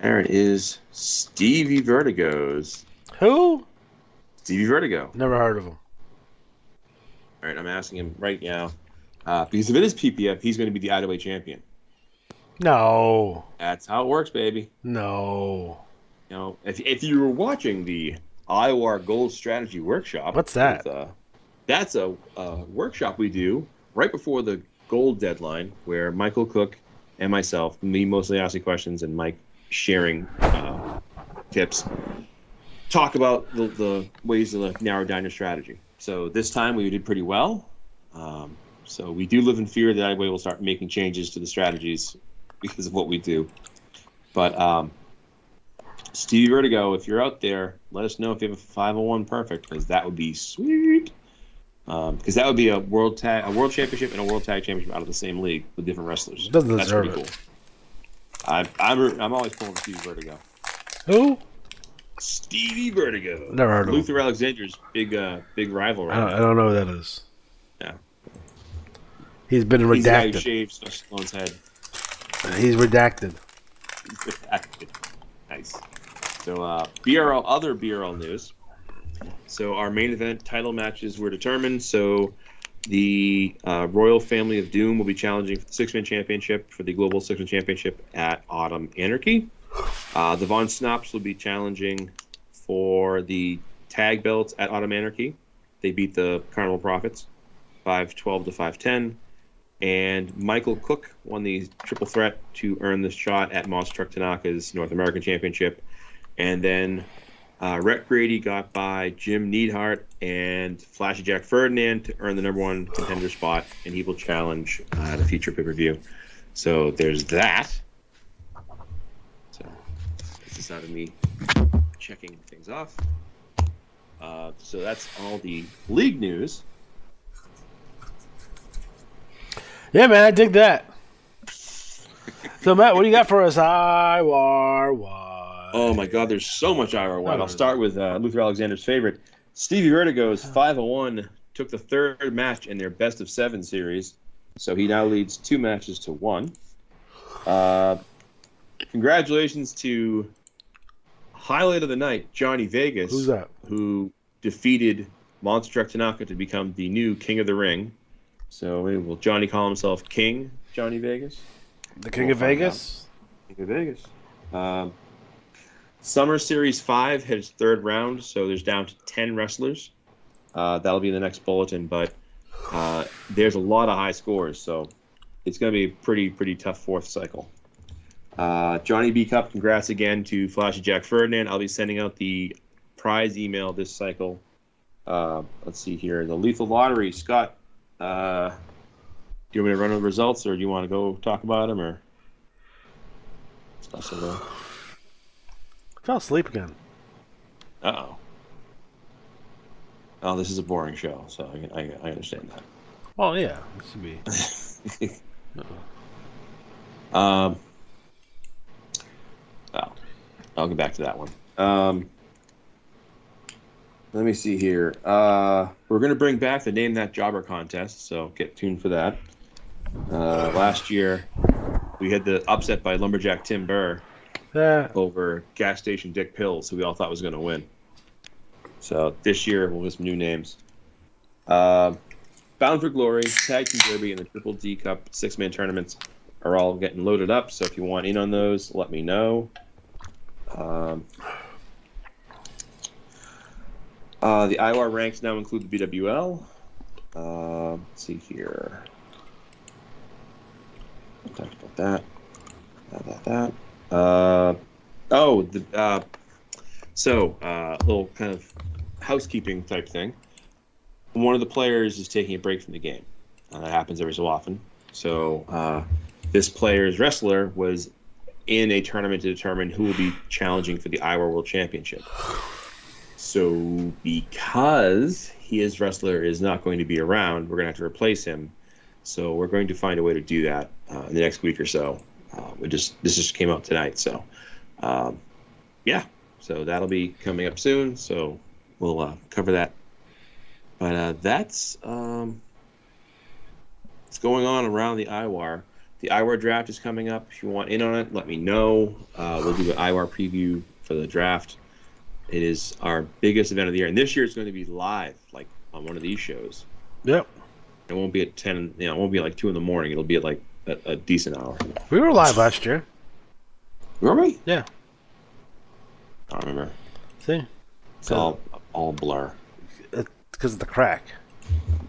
Aaron is Stevie Vertigo's.
Who?
Stevie Vertigo.
Never heard of him.
All right, I'm asking him right now. Because if it is PPF, he's going to be the IWA champion.
No.
That's how it works, baby.
No.
You know, if you were watching the IWAR Gold Strategy Workshop.
What's that?
That's a workshop we do right before the gold deadline where Michael Cook and myself, me mostly asking questions and Mike sharing tips, talk about the ways to narrow down your strategy. So this time we did pretty well. So we do live in fear that IWA will start making changes to the strategies because of what we do. But Stevie Vertigo, if you're out there, let us know if you have a 501 perfect, because that would be sweet. Because that would be a world championship and a world tag championship out of the same league with different wrestlers.
Doesn't
That's
deserve
pretty
it.
cool. I'm always pulling Stevie Vertigo.
Who?
Stevie Vertigo.
Never heard of him.
Luther Alexander's big rival right now.
I don't know who that is.
Yeah.
He's been redacted.
He's the guy who shaves Stallone's head.
He's redacted.
He's redacted. Nice. So other BRL news. So our main event title matches were determined. So the Royal Family of Doom will be challenging for the Six-Man Championship for the Global Six-Man Championship at Autumn Anarchy. The Von Snops will be challenging for the tag belts at Autumn Anarchy. They beat the Carnival Profits 5-12 to 5-10. And Michael Cook won the triple threat to earn the shot at Monster Truck Tanaka's North American Championship. And then Rhett Grady got by Jim Neidhart and Flashy Jack Ferdinand to earn the #1 contender spot, and he will challenge at a future pay-per-view. So there's that. So this is out of me checking things off. So that's all the league news.
Yeah, man, I dig that. So, Matt, what do you got for us? IWAR.
Oh, my God, there's so much IWAR. I'll start with Luther Alexander's favorite. Stevie Vertigo's 501 took the third match in their best-of-7 series, so he now leads 2 matches to 1. Congratulations to highlight of the night, Johnny Vegas.
Who's that?
Who defeated Monster Truck Tanaka to become the new King of the Ring. So will Johnny call himself King Johnny Vegas?
The King of Vegas?
King of Vegas. Summer Series 5 hit its third round, so there's down to 10 wrestlers. That'll be in the next bulletin, but there's a lot of high scores, so it's going to be a pretty tough fourth cycle. Johnny B. Cup, congrats again to Flashy Jack Ferdinand. I'll be sending out the prize email this cycle. Let's see here. The Lethal Lottery. Scott, do you want me to run the results, or do you want to go talk about them, or?
I fell asleep again.
Uh-oh. Oh, this is a boring show, so I understand that.
Well, yeah, it should be.
Well, I'll get back to that one. Let me see here. We're going to bring back the Name That Jobber contest, so get tuned for that. Last year, we had the upset by Lumberjack Tim Burr over Gas Station Dick Pills, who we all thought was going to win. So this year, we'll get some new names. Bound for Glory, Tag Team Derby, and the Triple D Cup 6-man tournaments are all getting loaded up. So if you want in on those, let me know. The IWAR ranks now include the BWL. Let's see here. We talked about that. Little kind of housekeeping type thing. One of the players is taking a break from the game. That happens every so often. So this player's wrestler was in a tournament to determine who will be challenging for the IWAR World Championship. So because his wrestler is not going to be around, we're going to have to replace him. So we're going to find a way to do that in the next week or so. This just came out tonight. So, so that'll be coming up soon. So we'll cover that. But that's what's going on around the IWAR. The IWAR draft is coming up. If you want in on it, let me know. We'll do an IWAR preview for the draft. It is our biggest event of the year, and this year it's going to be live, like on one of these shows.
Yep.
It won't be at 10. It won't be like 2 a.m. It'll be at like a decent hour.
We were live last year.
Were we?
Yeah.
I don't remember.
See,
it's all blur.
It's because of the crack.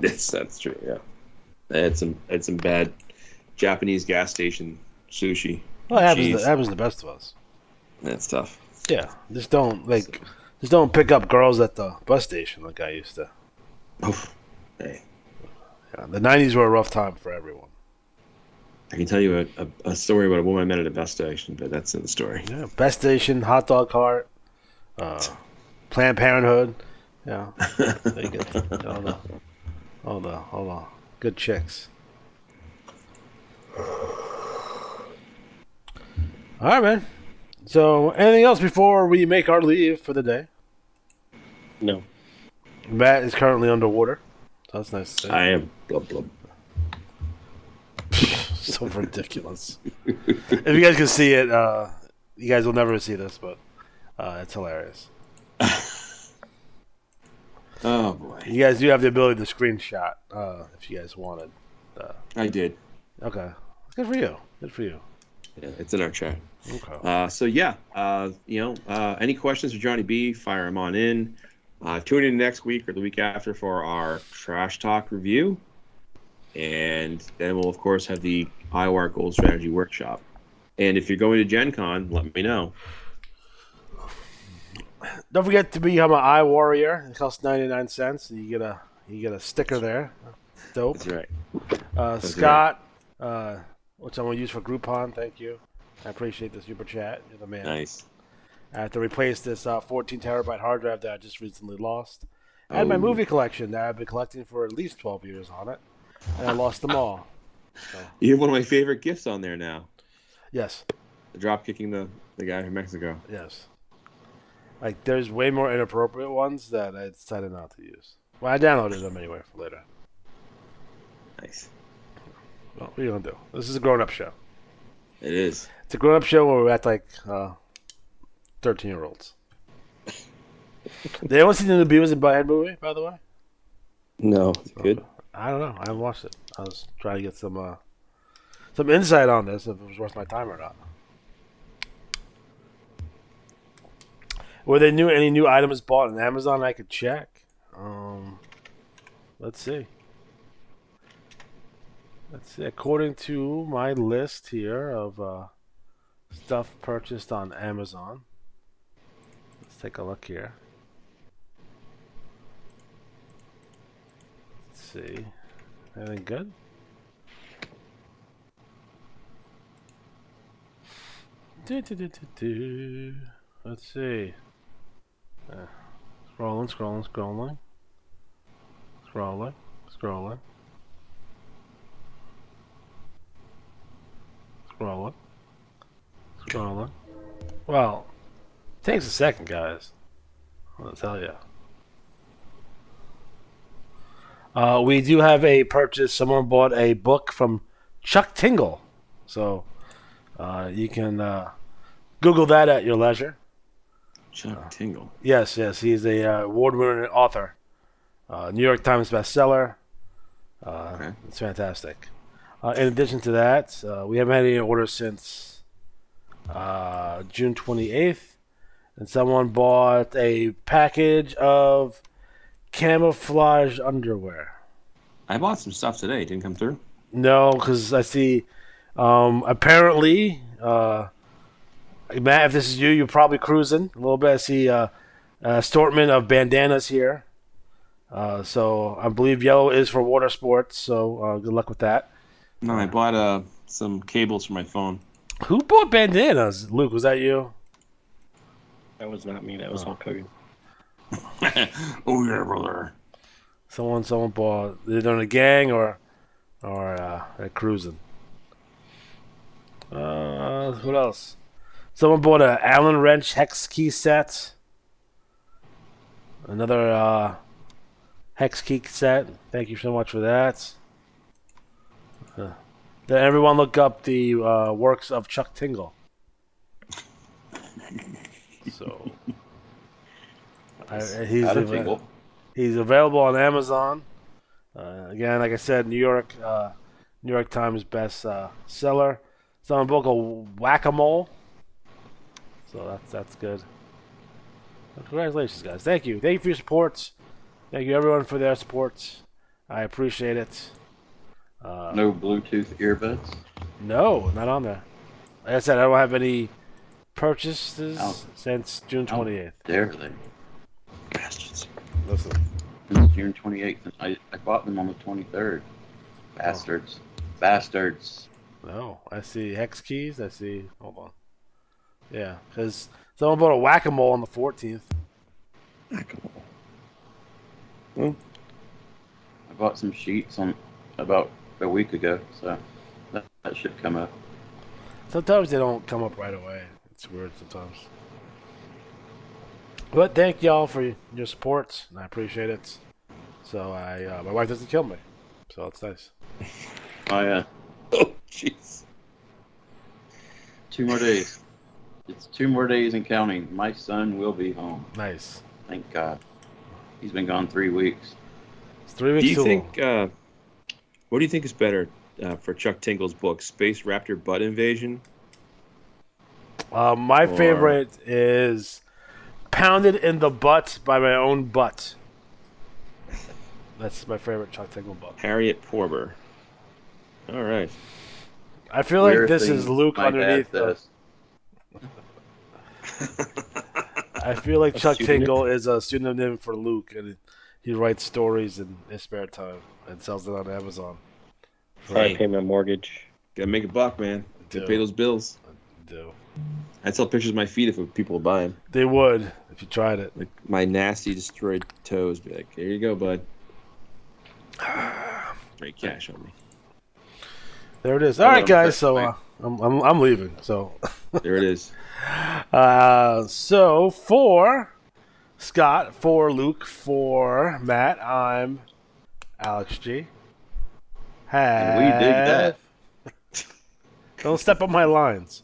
That's true. Yeah. I had some bad Japanese gas station sushi.
Well, it happens to the best of us.
That's tough.
Yeah, just don't pick up girls at the bus station like I used to.
Oh, hey.
Yeah, the 90s were a rough time for everyone.
I can tell you a story about a woman I met at a bus station, but that's in the story.
Yeah, bus station, hot dog cart, Planned Parenthood. Yeah, they get all the good chicks. All right, man. So, anything else before we make our leave for the day?
No.
Matt is currently underwater. So that's nice to see.
I am. Blub, blub.
So ridiculous. If you guys can see it, you guys will never see this, but it's hilarious.
Oh, boy.
You guys do have the ability to screenshot if you guys wanted.
I did.
Okay. Good for you. Good for you.
Yeah, it's in our chat.
Okay.
Any questions for Johnny B, fire them on in. Tune in next week or the week after for our Trash Talk review. And then we'll, of course, have the IWAR Gold Strategy Workshop. And if you're going to Gen Con, let me know.
Don't forget to become an iWarrior. It costs 99 cents. You get a sticker there. Dope.
That's right.
Scott, which I'm going to use for Groupon. Thank you. I appreciate the super chat. You're the man.
Nice.
I have to replace this 14 terabyte hard drive that I just recently lost. I had my movie collection that I've been collecting for at least 12 years on it, and I lost them all. So.
You have one of my favorite gifts on there now.
Yes.
The drop kicking the guy from Mexico.
Yes. Like, there's way more inappropriate ones that I decided not to use. Well, I downloaded them anyway for later.
Nice.
Well, what are you going to do? This is a grown-up show.
It is.
It's a grown-up show where we act like 13-year-olds. Did anyone see the new Beavis and Butthead movie, by the way?
No. Is it good?
I don't know. I haven't watched it. I was trying to get some insight on this, if it was worth my time or not. Were there any new items bought on Amazon I could check? Let's see. According to my list here of stuff purchased on Amazon, let's take a look here. Let's see. Anything good? Let's see. Scrolling. Well, takes a second, guys. I'll tell you. We do have a purchase. Someone bought a book from Chuck Tingle. So you can Google that at your leisure.
Chuck Tingle.
Yes. He's a award-winning author. New York Times bestseller.
Okay.
It's fantastic. In addition to that, we haven't had any orders since June 28th, and someone bought a package of camouflage underwear.
I bought some stuff today. It didn't come through.
No, because I see. Apparently, Matt, if this is you, you're probably cruising a little bit. I see assortment of bandanas here. So I believe yellow is for water sports. So good luck with that.
No, I bought some cables for my phone.
Who bought bandanas? Luke, was that you?
That was not me. That was Hulk Hogan.
Oh yeah, brother.
Someone bought. They're in a gang or they're cruising. What else? Someone bought an Allen wrench hex key set. Another hex key set. Thank you so much for that. Then everyone look up the works of Chuck Tingle. So he's available on Amazon. Again, like I said, New York Times best seller. It's on a book called Whack-A-Mole. So that's good. Well, congratulations, guys! Thank you for your support. Thank you everyone for their support. I appreciate it.
No Bluetooth earbuds?
No, not on there. Like I said, I don't have any purchases since June 28th.
Dare they?
Bastards.
Listen.
Since June 28th. I bought them on the 23rd. Bastards. Bastards.
No, I see hex keys. I see. Hold on. Yeah, because someone bought a Whack-A-Mole on the 14th.
I bought some sheets on about a week ago, so that should come up.
Sometimes they don't come up right away. It's weird sometimes. But thank y'all for your support, and I appreciate it. So my wife doesn't kill me, so it's nice.
Oh
jeez.
2 more days. It's 2 more days and counting. My son will be home.
Nice.
Thank God. He's been gone 3 weeks.
It's 3 weeks.
Do you think? What do you think is better for Chuck Tingle's book, Space Raptor Butt Invasion?
My favorite is Pounded in the Butt by My Own Butt. That's my favorite Chuck Tingle book.
Harriet Porber. All right.
I feel like this is Luke underneath the... I feel like Chuck Tingle is a pseudonym for Luke, and he writes stories in his spare time and sells it on Amazon.
I pay my mortgage.
Gotta make a buck, man. Gotta pay those bills.
I do.
I'd sell pictures of my feet if people would buy them.
They would if you tried it.
Like my nasty, destroyed toes. Be like, here you go, bud. Great cash on me.
There it is. All right, guys. So I'm leaving. So
there it is.
So for Scott, for Luke, for Matt, I'm Alex G.
And we dig that.
Don't step on my lines.